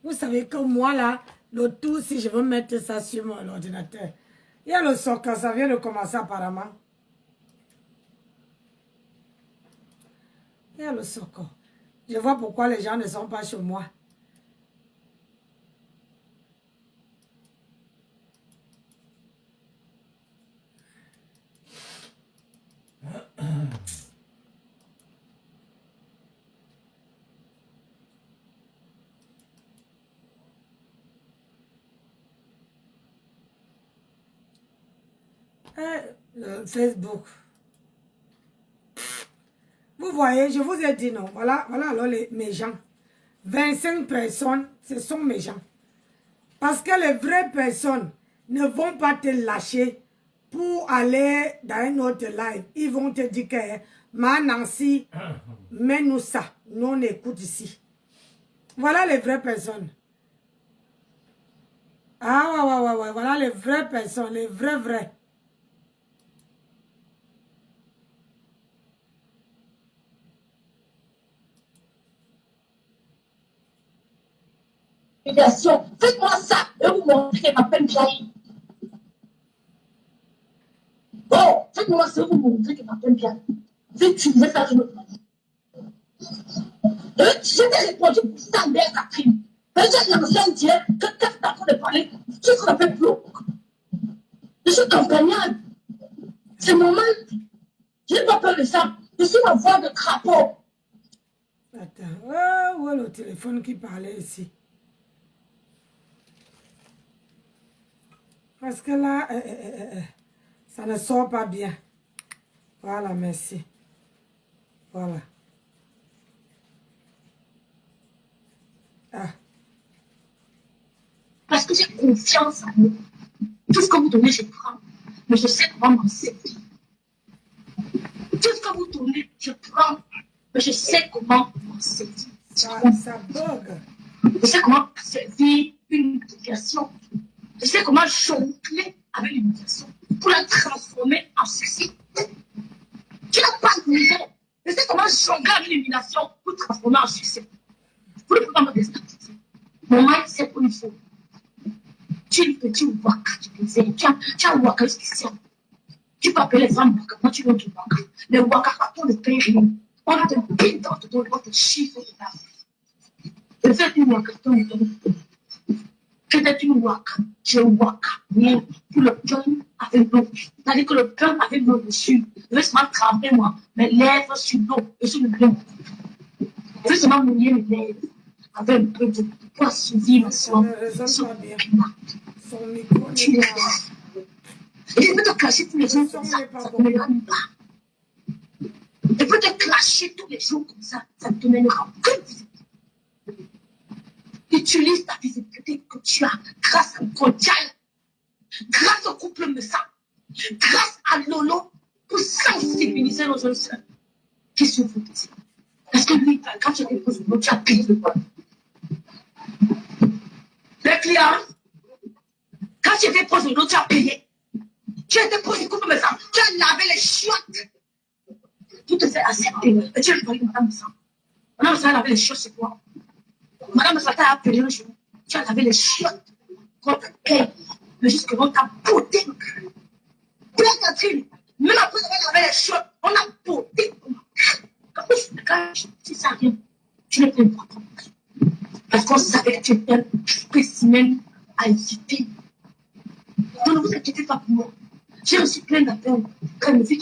Vous savez que moi là, le tout, si je veux mettre ça sur mon ordinateur, il y a le soco, ça vient de commencer apparemment. Il y a le soco. Je vois pourquoi les gens ne sont pas chez moi. Facebook. Vous voyez, je vous ai dit non. Voilà alors mes gens. 25 personnes, ce sont mes gens. Parce que les vraies personnes ne vont pas te lâcher pour aller dans un autre live. Ils vont te dire que, ma Nancy, mets-nous ça. Nous, on écoute ici. Voilà les vraies personnes. Ah, ouais. Voilà les vraies personnes, les vrais. Faites-moi ça et vous montrez ma peine jaillit. Oh, faites-moi ça et vous montrez que ma peine jaillit. Vous utilisez ça sur notre vie. Je t'ai répondu pour ça, mère Catherine. Mais j'ai lancé un direct que quand tu es en train de parler, tu es en train de faire je suis campagnarde. C'est normal. Je n'ai pas peur de ça. Je suis la voix de crapaud. Attends, où est le téléphone qui parlait ici? Parce que là, ça ne sort pas bien. Voilà, merci. Voilà. Ah. Parce que j'ai confiance en vous. Tout ce que vous donnez, je prends. Mais je sais comment m'en servir. Tout ce que vous donnez, je prends. Mais je sais comment m'en servir. Ça bug. Je sais comment servir une multiplication. Je sais comment jongler avec l'imitation pour la transformer en succès. Tu n'as pas de niveau. Je sais comment jongler avec l'élimination pour transformer en succès. Vous ne pouvez pas me déstabiliser. Mon mindset pour il faut. Tu es le petit waka, tu disais. Tu as un waka spécial. Tu peux appeler les femmes waka. Moi, tu veux du waka. Les waka, on ne paye rien. On a des billes dans ton dos, on te chiffre de ta vie. Je fais une waka, ton peut-être une waka, je waka, rien pour le pain avec l'eau. C'est-à-dire que le pain avec l'eau dessus, je vais seulement tremper moi, mes lèvres sur l'eau et sur le pain. Je vais seulement mouiller mes lèvres avec un peu de poisson vive sur Son micro. Tu es là. Et je peux te clasher tous les jours comme ça, ça ne te mènera nulle part. Je peux te clasher tous les jours comme ça, ça ne te mènera aucune visibilité. Utilise ta visibilité que tu as grâce à Mondial, grâce au couple Messa, grâce à Lolo, pour sensibiliser nos jeunes sœurs qui souffrent de ça. Parce que lui, quand tu déposes le mot, tu as payé le quoi. Les clients, quand tu déposes le mot, tu as payé. Tu as déposé le couple Messa, tu as lavé les chiottes. Tout te fait accepter. Et tu as parlé de Madame Messa. Madame Messa a lavé les chiottes, c'est quoi? Madame Messa t'a appelé un jour. Tu as lavé les chiottes contre elle. Mais justement, ta beauté. Pierre Catherine, même après avoir lavé les chiottes, on a beauté. Quand je dis ça, tu n'es pas important. Parce qu'on savait que tu étais un spécimen à éviter. Donc ne vous inquiétez pas pour moi. J'ai reçu plein d'appels. Quand elle me dit,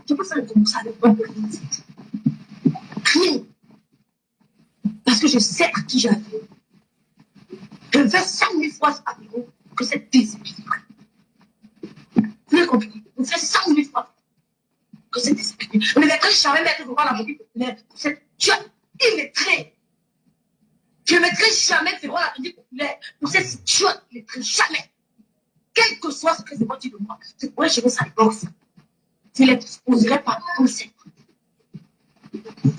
je peux faire le commencer avec moi. Rien. Parce que je sais à qui j'avais. Je vais 100 000 fois à vous que c'est déséquilibré. Vous avez compris? Je fais 100 000 fois que c'est déséquilibré. Mais quand je savais mettre devant la boutique, tu as illettré. Je ne mettrai jamais Féron à la République populaire pour cette situation. Je ne mettrai jamais. Quel que soit ce que Féron dit de moi, c'est pour gérer sa divorce. Je ne l'exposerai pas comme c'est.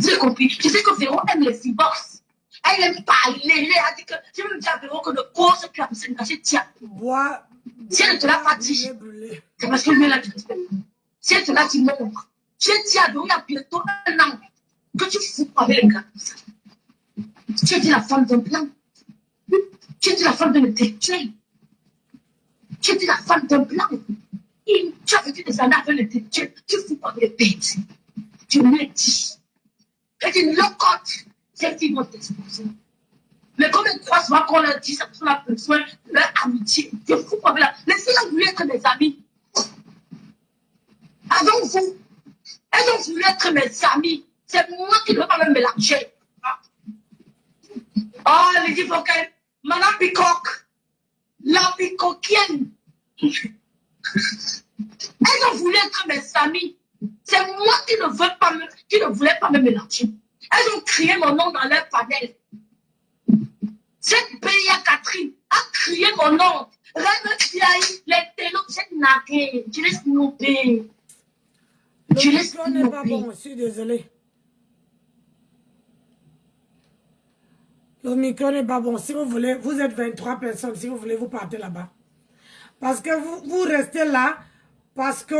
J'ai compris. Je sais que Féron aime les divorces. Elle aime parler. Elle a dit que je vais me dire à Féron que le corps que tu as besoin de cacher, tiens. Bois. Si elle ne te l'a pas dit, c'est parce que lui, là, tu respectes. Si elle te l'a dit, non. Je dis à Féron, il y a bientôt 1 an que tu fous avec les gars. Tu es la femme d'un plan. Tu es la femme d'un intellectuel. Tu es la femme d'un plan. Tu as vécu des années avec l'intellectuel. Tu fous pas les bêtes. Tu me l'as dit. C'est une locote. C'est qui vont t'exposer. Mais comme elle croit souvent qu'on leur dit, ça qu'on a besoin de leur amitié. Tu fous pas là. Les filles ont voulu être mes amis. Avant vous, elles ont voulu être mes amis. C'est moi qui ne veux pas me mélanger. Oh, Lady Vocal, Madame Bicoque, la Bicoquienne. Elles ont voulu être mes amis. C'est moi qui ne voulais pas me mélanger. Elles ont crié mon nom dans leur panel. Cette Béa Catherine a crié mon nom. Les télos, c'est nagué. Tu laisses snooper. Tu laisses snooper. Le micro n'est pas bon, je suis désolé. Le micro n'est pas bon. Si vous voulez, vous êtes 23 personnes. Si vous voulez, vous partez là-bas. Parce que vous restez là. Parce que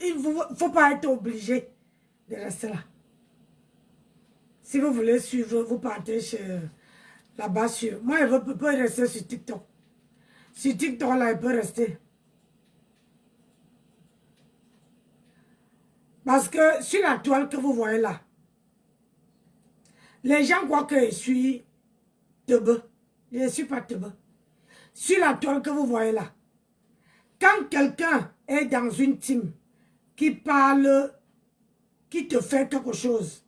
il ne faut pas être obligé de rester là. Si vous voulez suivre, vous partez là-bas sur... Moi, je peux rester sur TikTok. Sur TikTok, là, il peut rester. Parce que sur la toile que vous voyez là, les gens croient que je suis teubé. Je ne suis pas teubé. Sur la toile que vous voyez là, quand quelqu'un est dans une team qui parle, qui te fait quelque chose,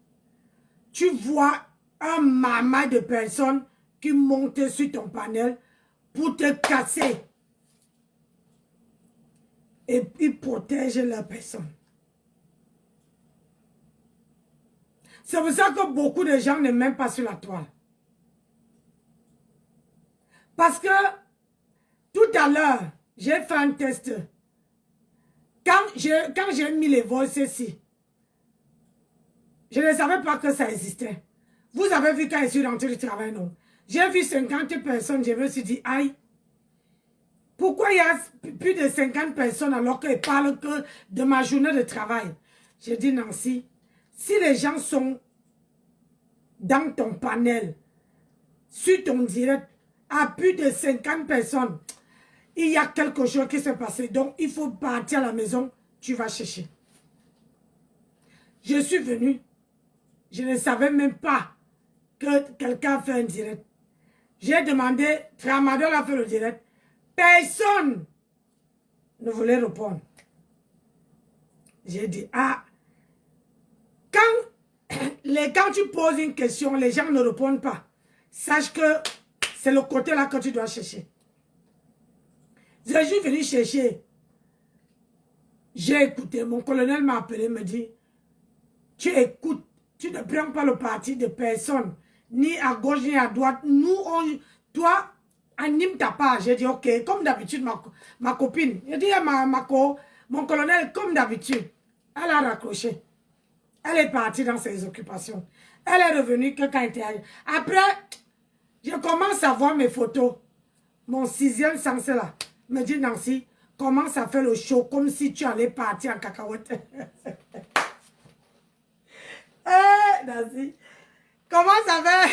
tu vois un mamas de personnes qui montent sur ton panel pour te casser. Et ils protègent leur personne. C'est pour ça que beaucoup de gens ne m'aiment pas sur la toile. Parce que tout à l'heure, j'ai fait un test. Quand j'ai mis les voices ici, je ne savais pas que ça existait. Vous avez vu quand je suis rentré du travail, non? J'ai vu 50 personnes, je me suis dit, aïe, pourquoi il y a plus de 50 personnes alors qu'ils parlent que de ma journée de travail? J'ai dit, Nancy, si les gens sont dans ton panel, sur ton direct, à plus de 50 personnes, il y a quelque chose qui s'est passé. Donc, il faut partir à la maison, tu vas chercher. Je suis venue. Je ne savais même pas que quelqu'un fait un direct. J'ai demandé, Tramadol a fait le direct. Personne ne voulait répondre. J'ai dit, ah, quand tu poses une question, les gens ne répondent pas. Sache que c'est le côté là que tu dois chercher. Je suis venu chercher. J'ai écouté. Mon colonel m'a appelé, me dit, tu écoutes, tu ne prends pas le parti de personne, ni à gauche, ni à droite. Nous, toi, anime ta part. J'ai dit, ok, comme d'habitude, ma copine. J'ai dit à mon colonel, comme d'habitude, elle a raccroché. Elle est partie dans ses occupations. Elle est revenue que quand elle était ailleurs. Après, je commence à voir mes photos. Mon 6e sens là me dit, Nancy, commence à faire le show comme si tu allais partir en cacahuète. Nancy, commence à faire...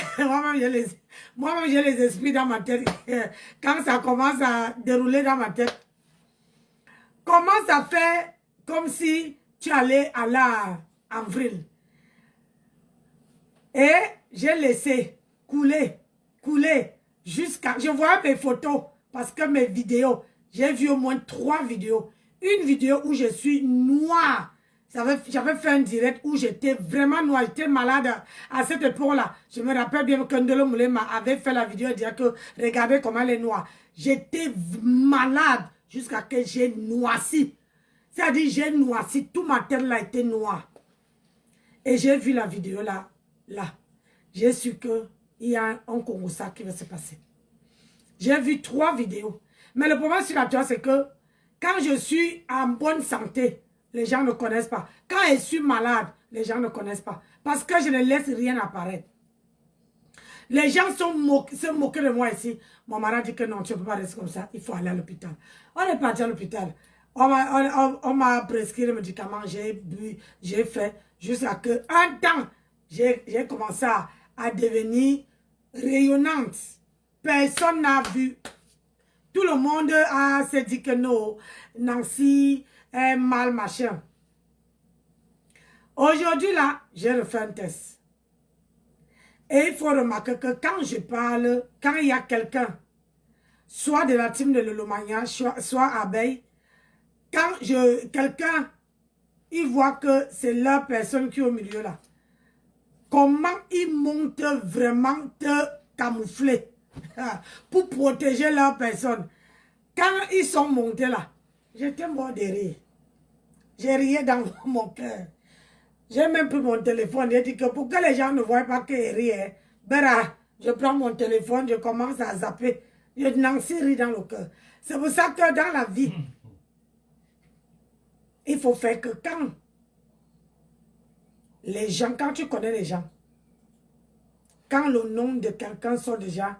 Moi-même, j'ai les esprits dans ma tête. Quand ça commence à dérouler dans ma tête. Commence à faire comme si tu allais à en vrille. Et j'ai laissé couler, jusqu'à... Je vois mes photos, parce que mes vidéos, j'ai vu au moins 3 vidéos. Une vidéo où je suis noire. J'avais fait un direct où j'étais vraiment noire, j'étais malade à cette époque-là. Je me rappelle bien que Ndolo Moulema avait fait la vidéo et dire que regardez comment elle est noire. J'étais malade jusqu'à que j'ai noirci. C'est-à-dire j'ai noirci, tout ma tête là était noire. Et j'ai vu la vidéo là. j'ai su qu'il y a un Congossa qui va se passer. J'ai vu 3 vidéos. Mais le problème sur la toile, c'est que quand je suis en bonne santé, les gens ne connaissent pas. Quand je suis malade, les gens ne connaissent pas. Parce que je ne laisse rien apparaître. Les gens se moquent de moi ici. Mon mari dit que non, tu ne peux pas rester comme ça. Il faut aller à l'hôpital. On est parti à l'hôpital. On m'a prescrit le médicament. J'ai bu, j'ai fait. Jusqu'à que, un temps, j'ai commencé à devenir rayonnante. Personne n'a vu. Tout le monde s'est dit que non, Nancy est mal, machin. Aujourd'hui, là, j'ai refait un test. Et il faut remarquer que quand je parle, quand il y a quelqu'un, soit de la team de Lolomania, soit abeille, quand quelqu'un, il voit que c'est la personne qui est au milieu là, comment ils montent vraiment te camoufler pour protéger leur personne. Quand ils sont montés là, j'étais mort de rire. J'ai rié dans mon cœur. J'ai même pris mon téléphone. J'ai dit que pour que les gens ne voient pas que je ris, je prends mon téléphone, je commence à zapper. Je Nancy rit dans le cœur. C'est pour ça que dans la vie, il faut faire que quand les gens, quand tu connais les gens, quand le nom de quelqu'un sort déjà,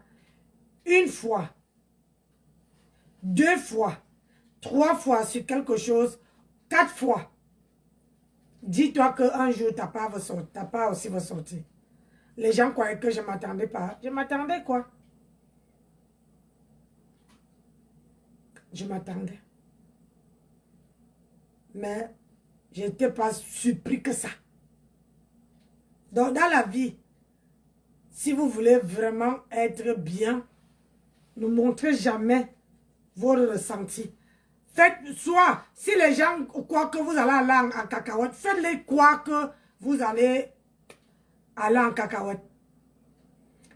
1 fois, 2 fois, 3 fois sur quelque chose, 4 fois, dis-toi qu'un jour, ta part aussi va sortir. Les gens croyaient que je ne m'attendais pas. Je m'attendais quoi? Je m'attendais. Mais je n'étais pas surpris que ça. Donc, dans la vie, si vous voulez vraiment être bien, ne montrez jamais vos ressentis. Faites, soit, si les gens croient que vous allez aller en cacahuète, faites-les croire que vous allez aller en cacahuète.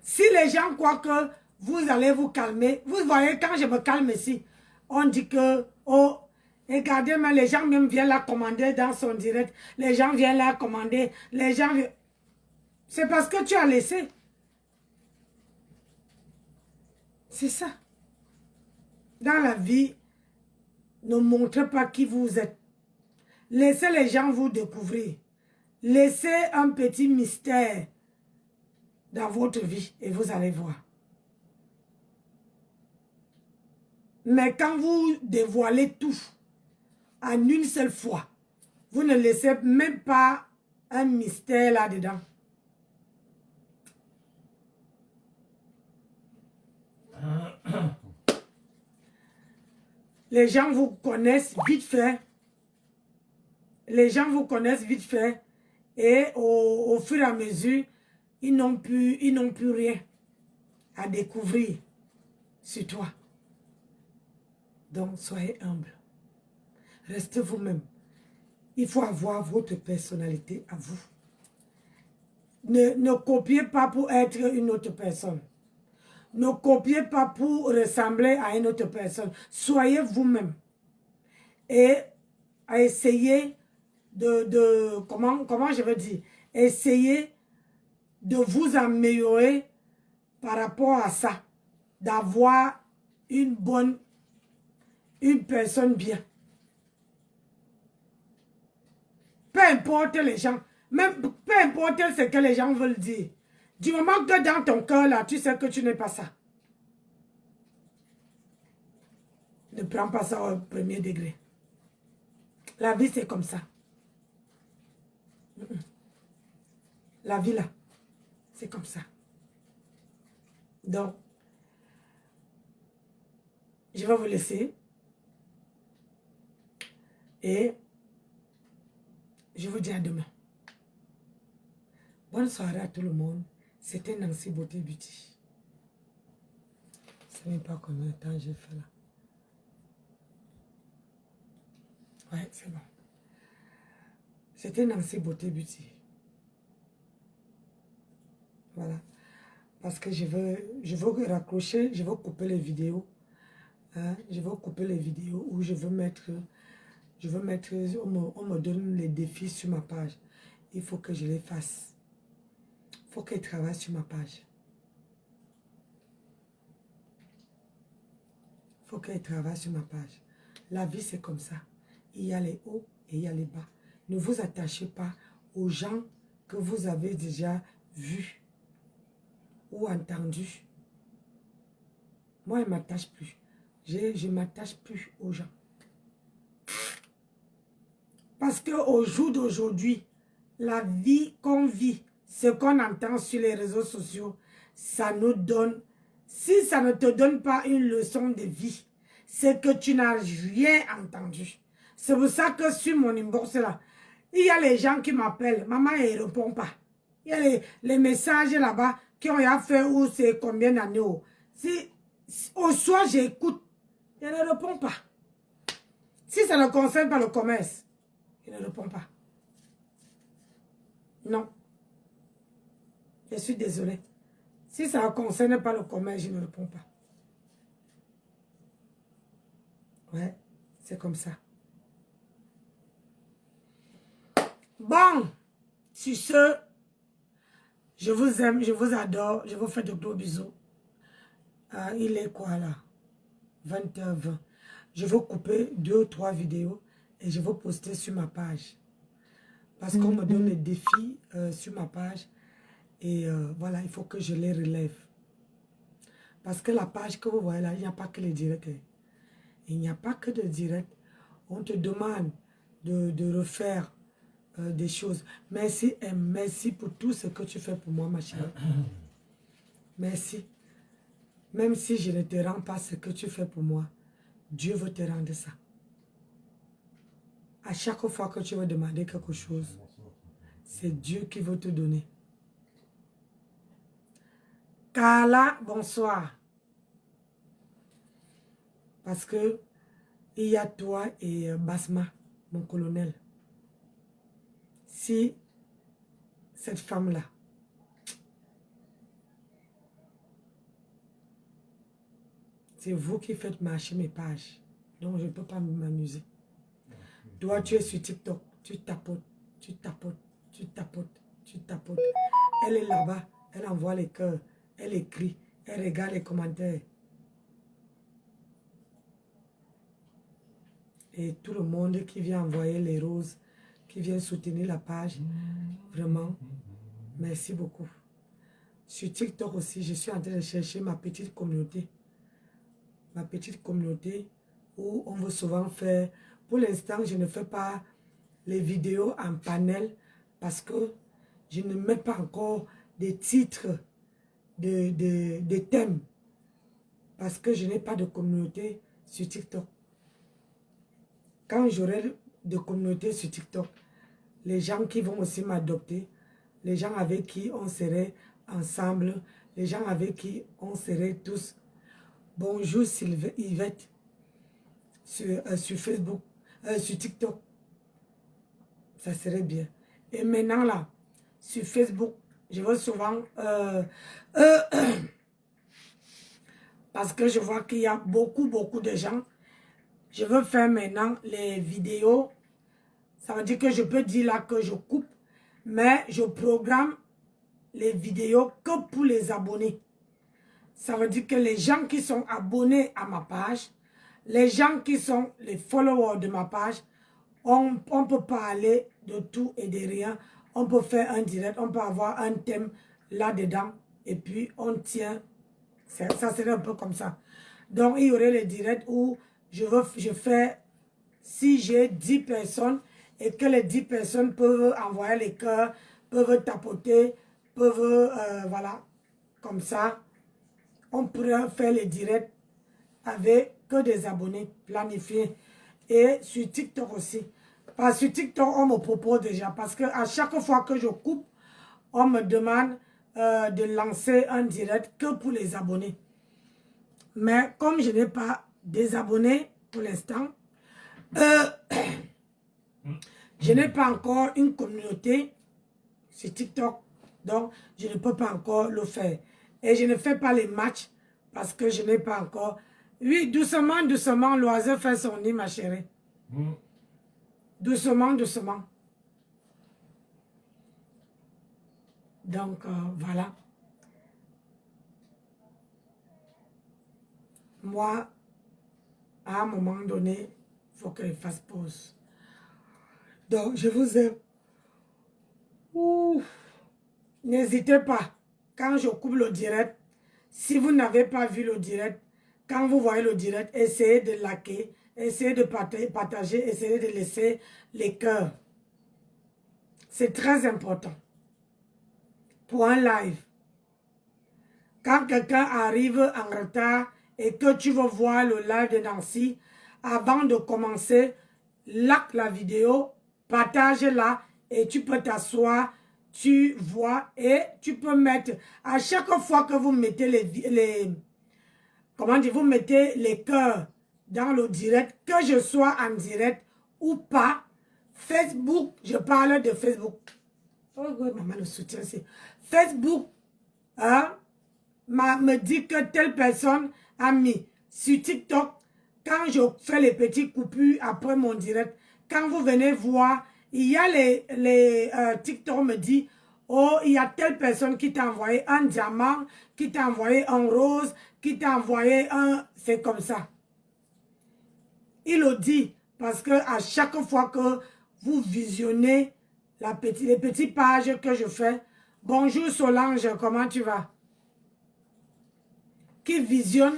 Si les gens croient que vous allez vous calmer, vous voyez, quand je me calme ici, on dit que, oh, regardez, mais les gens même viennent la commander dans son direct. Les gens viennent la commander. Les gens viennent... C'est parce que tu as laissé. C'est ça. Dans la vie, ne montrez pas qui vous êtes. Laissez les gens vous découvrir. Laissez un petit mystère dans votre vie et vous allez voir. Mais quand vous dévoilez tout en une seule fois, vous ne laissez même pas un mystère là-dedans. Les gens vous connaissent vite fait. Les gens vous connaissent vite fait. Et au fur et à mesure, ils n'ont plus rien à découvrir sur toi. Donc, soyez humble. Restez vous-même. Il faut avoir votre personnalité à vous. Ne copiez pas pour être une autre personne. Ne copiez pas pour ressembler à une autre personne. Soyez vous-même. Et essayez comment je veux dire, essayez de vous améliorer par rapport à ça. D'avoir une personne bien. Peu importe les gens, même peu importe ce que les gens veulent dire. Du moment que dans ton cœur, là, tu sais que tu n'es pas ça. Ne prends pas ça au premier degré. La vie, c'est comme ça. La vie, là, c'est comme ça. Donc, je vais vous laisser. Et je vous dis à demain. Bonne soirée à tout le monde. C'était Nancy Beauté Beauty. Je ne sais même pas combien de temps j'ai fait là. Ouais, c'est bon. C'était Nancy Beauté Beauty. Voilà. Parce que je veux raccrocher, je veux couper les vidéos. Hein? Je veux couper les vidéos où je veux mettre, on me donne les défis sur ma page. Il faut que je les fasse. faut qu'elle travaille sur ma page. Faut qu'elle travaille sur ma page. La vie, c'est comme ça. Il y a les hauts et il y a les bas. Ne vous attachez pas aux gens que vous avez déjà vus ou entendus. Moi, je ne m'attache plus. Je ne m'attache plus aux gens. Parce qu'au jour d'aujourd'hui, la vie qu'on vit, ce qu'on entend sur les réseaux sociaux, ça nous donne, si ça ne te donne pas une leçon de vie, c'est que tu n'as rien entendu. C'est pour ça que sur mon inbox là, il y a les gens qui m'appellent, maman ne répond pas. Il y a les messages là-bas qui ont fait où c'est combien d'années. Si au soir j'écoute, je ne réponds pas. Si ça ne concerne pas le commerce, je ne réponds pas. Non. Je suis désolée. Si ça ne concerne pas le commerce, je ne réponds pas. Ouais, c'est comme ça. Bon, sur ce, je vous aime, je vous adore, je vous fais de gros bisous. Il est quoi là? 20h20. Je vais couper 2 ou 3 vidéos et je vais poster sur ma page. Parce qu'on me donne des défis sur ma page. Et voilà, il faut que je les relève. Parce que la page que vous voyez là, il n'y a pas que les directs. Il n'y a pas que de directs. On te demande de refaire des choses. Merci et merci pour tout ce que tu fais pour moi, ma chérie. Merci. Même si je ne te rends pas ce que tu fais pour moi, Dieu veut te rendre ça. À chaque fois que tu veux demander quelque chose, c'est Dieu qui veut te donner. Carla, bonsoir. Parce que il y a toi et Basma, mon colonel. Si cette femme-là, c'est vous qui faites marcher mes pages, donc je ne peux pas m'amuser. Toi, tu es sur TikTok, tu tapotes, tu tapotes, tu tapotes, tu tapotes. Elle est là-bas, elle envoie les cœurs, elle écrit, elle regarde les commentaires. Et tout le monde qui vient envoyer les roses, qui vient soutenir la page, vraiment, merci beaucoup. Sur TikTok aussi, je suis en train de chercher ma petite communauté. Ma petite communauté où on veut souvent faire... Pour l'instant, je ne fais pas les vidéos en panel parce que je ne mets pas encore des titres, des thèmes. Parce que je n'ai pas de communauté sur TikTok. Quand j'aurai de communauté sur TikTok, les gens qui vont aussi m'adopter, les gens avec qui on serait ensemble, les gens avec qui on serait tous. Bonjour Yvette sur Facebook, sur TikTok. Ça serait bien. Et maintenant là, sur Facebook, je vois souvent... parce que je vois qu'il y a beaucoup de gens. Je veux faire maintenant les vidéos. Ça veut dire que je peux dire là que je coupe. Mais je programme les vidéos que pour les abonnés. Ça veut dire que les gens qui sont abonnés à ma page, les gens qui sont les followers de ma page, on peut parler de tout et de rien. On peut faire un direct, on peut avoir un thème là-dedans. Et puis on tient. Ça serait un peu comme ça. Donc il y aurait les directs où je fais, si j'ai 10 personnes et que les 10 personnes peuvent envoyer les cœurs, peuvent tapoter, peuvent, voilà, comme ça. On pourrait faire les directs avec que des abonnés planifiés. Et sur TikTok aussi. Parce que sur TikTok, on me propose déjà. Parce que à chaque fois que je coupe, on me demande de lancer un direct que pour les abonnés. Mais comme je n'ai pas des abonnés pour l'instant, je n'ai pas encore une communauté sur TikTok. Donc, je ne peux pas encore le faire. Et je ne fais pas les matchs parce que je n'ai pas encore... Oui, doucement, doucement, l'oiseau fait son nid, ma chérie. Doucement, doucement. Donc, voilà. Moi, à un moment donné, il faut que je fasse pause. Donc, je vous aime. N'hésitez pas, quand je coupe le direct, si vous n'avez pas vu le direct, quand vous voyez le direct, essayez de liker, essayez de partager, essayez de laisser les cœurs. C'est très important. Pour un live. Quand quelqu'un arrive en retard et que tu veux voir le live de Nancy, avant de commencer, like la vidéo, partage-la et tu peux t'asseoir, tu vois et tu peux mettre, à chaque fois que vous mettez comment dire, vous mettez les cœurs dans le direct, que je sois en direct ou pas, Facebook, je parle de Facebook. Oh, maman, le soutien, c'est Facebook, hein, me dit que telle personne a mis sur TikTok, quand je fais les petits coupures après mon direct, quand vous venez voir, il y a les TikTok me dit, oh, il y a telle personne qui t'a envoyé un diamant, qui t'a envoyé un rose, qui t'a envoyé un... C'est comme ça. Il le dit, parce que à chaque fois que vous visionnez les petites pages que je fais, bonjour Solange, comment tu vas? Qui visionne.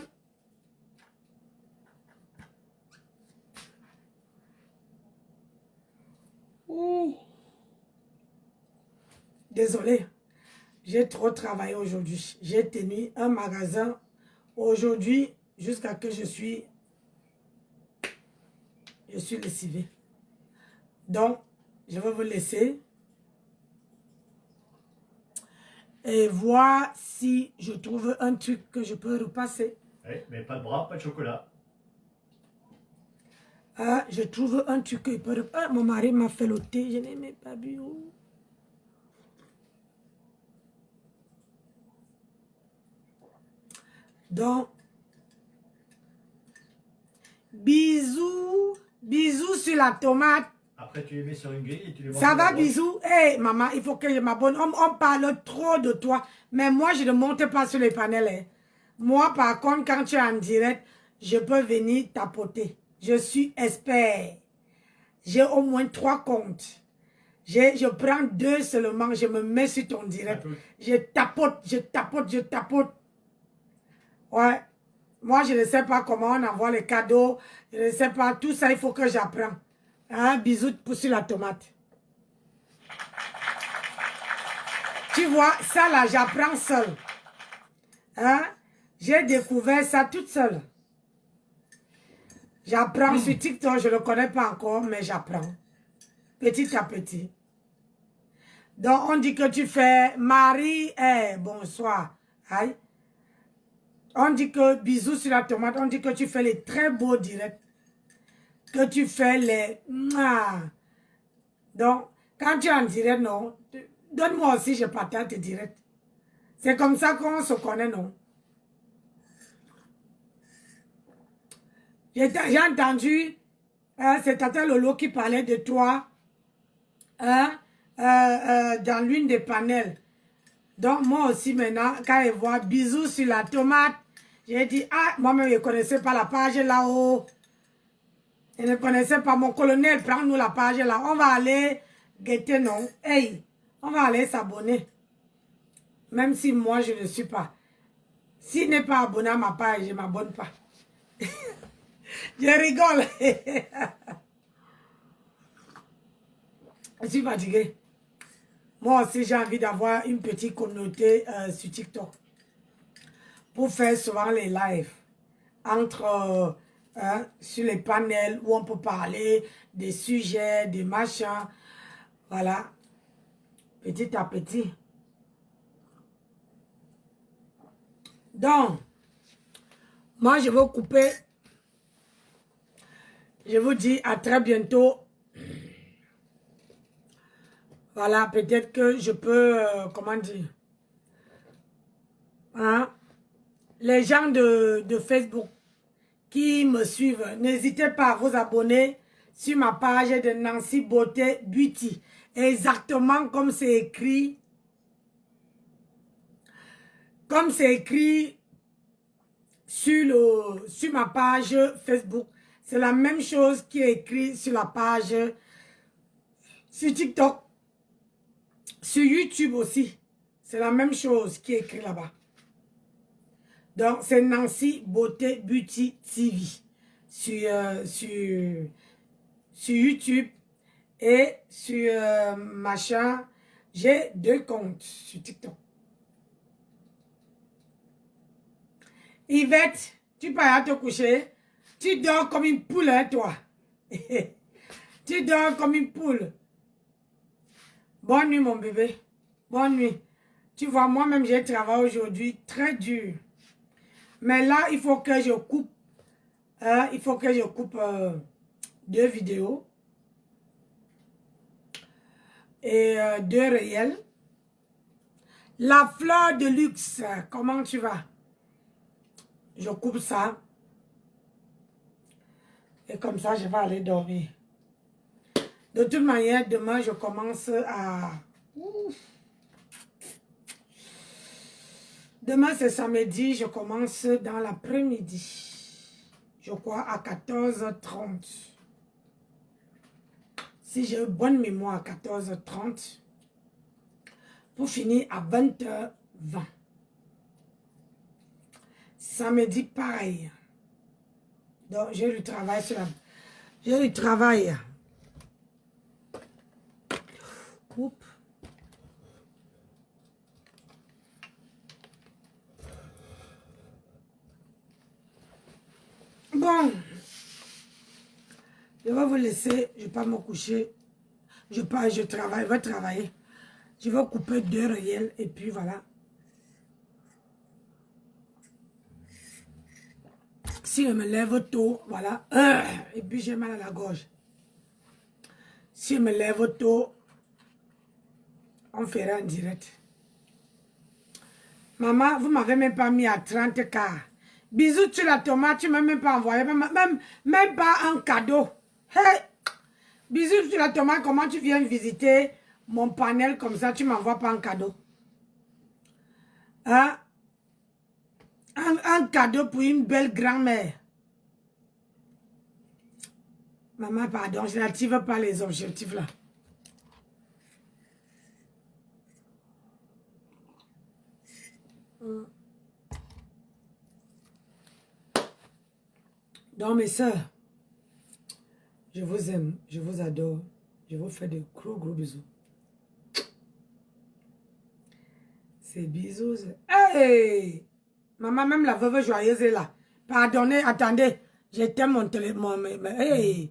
Désolé, j'ai trop travaillé aujourd'hui. J'ai tenu un magasin aujourd'hui jusqu'à que je suis lessivée. Donc, je vais vous laisser et voir si je trouve un truc que je peux repasser. Oui, mais pas de bras, pas de chocolat. Ah, je trouve un truc que je peux repasser. Ah, mon mari m'a fait le thé, je n'ai même pas bu. Donc, bisous, bisous sur la tomate. Après, tu les mets sur une grille et tu les manges. Ça va, bisous? Hé, maman, il faut que je m'abonne. On parle trop de toi. Mais moi, je ne monte pas sur les panels. Hein. Moi, par contre, quand tu es en direct, je peux venir tapoter. Je suis expert. J'ai au moins 3 comptes. Je prends 2 seulement. Je me mets sur ton direct. Je tapote, je tapote, je tapote. Ouais. Moi, je ne sais pas comment on envoie les cadeaux. Je ne sais pas. Tout ça, il faut que j'apprends. Hein, bisous sur la tomate. Tu vois, ça là, j'apprends seul. Hein? J'ai découvert ça toute seule. J'apprends sur TikTok, je ne le connais pas encore, mais j'apprends. Petit à petit. Donc, on dit que tu fais Marie, bonsoir. Aïe. On dit que bisous sur la tomate, on dit que tu fais les très beaux directs. Que tu fais les... Donc, quand tu es en direct, non. Donne-moi aussi, je partage tes directs. C'est comme ça qu'on se connaît, non? J'ai entendu, c'est Tata Lolo qui parlait de toi dans l'une des panels. Donc, moi aussi, maintenant, quand elle voit bisous sur la tomate, j'ai dit, ah, moi-même, je ne connaissais pas la page là-haut. Je ne connaissais pas mon colonel, prends-nous la page là. On va aller guetter, non? Hey, on va aller s'abonner. Même si moi, je ne suis pas. S'il n'est pas abonné à ma page, je ne m'abonne pas. Je rigole. Je suis fatiguée. Moi aussi, j'ai envie d'avoir une petite communauté sur TikTok. Pour faire souvent les lives. Entre... sur les panels où on peut parler des sujets, des machins. Voilà. Petit à petit. Donc, moi, je vais couper. Je vous dis à très bientôt. Voilà, peut-être que je peux, comment dire, hein? Les gens de Facebook qui me suivent, n'hésitez pas à vous abonner sur ma page de Nancy Beauté Beauty. Exactement comme c'est écrit comme c'est écrit sur ma page Facebook, c'est la même chose qui est écrit sur la page sur TikTok, sur YouTube aussi. C'est la même chose qui est écrit là-bas. Donc, c'est Nancy Beauté Beauty TV sur YouTube et sur machin. J'ai 2 comptes sur TikTok. Yvette, tu peux aller te coucher. Tu dors comme une poule, hein, toi. Tu dors comme une poule. Bonne nuit, mon bébé. Bonne nuit. Tu vois, moi-même, j'ai travaillé aujourd'hui très dur. Mais là, il faut que je coupe. Il faut que je coupe 2 vidéos. Et 2 réels. La fleur de luxe, comment tu vas? Je coupe ça. Et comme ça, je vais aller dormir. De toute manière, demain, je commence à... Demain, c'est samedi, je commence dans l'après-midi. Je crois à 14h30. Si j'ai une bonne mémoire, à 14h30. Pour finir à 20h20. Samedi, pareil. Donc, j'ai du travail sur la... J'ai du travail. Oups. Bon. Je vais vous laisser. Je ne vais pas me coucher. Je travaille, je vais travailler. Je vais couper 2 réels et puis voilà. Si je me lève tôt, voilà. Et puis j'ai mal à la gorge. Si je me lève tôt, on fera en direct. Maman, vous ne m'avez même pas mis à 30K. Bisous sur la tomate, tu ne m'as même pas envoyé. Même pas un cadeau. Hey! Bisous sur la tomate, comment tu viens visiter mon panel comme ça, tu ne m'envoies pas un cadeau. Hein? Un cadeau pour une belle grand-mère. Maman, pardon, je n'active pas les objectifs là. Donc, mes soeurs, je vous aime, je vous adore. Je vous fais de gros bisous. Ces bisous. Hey! Maman, même la veuve joyeuse est là. Pardonnez, attendez. J'éteins mon téléphone. Hey!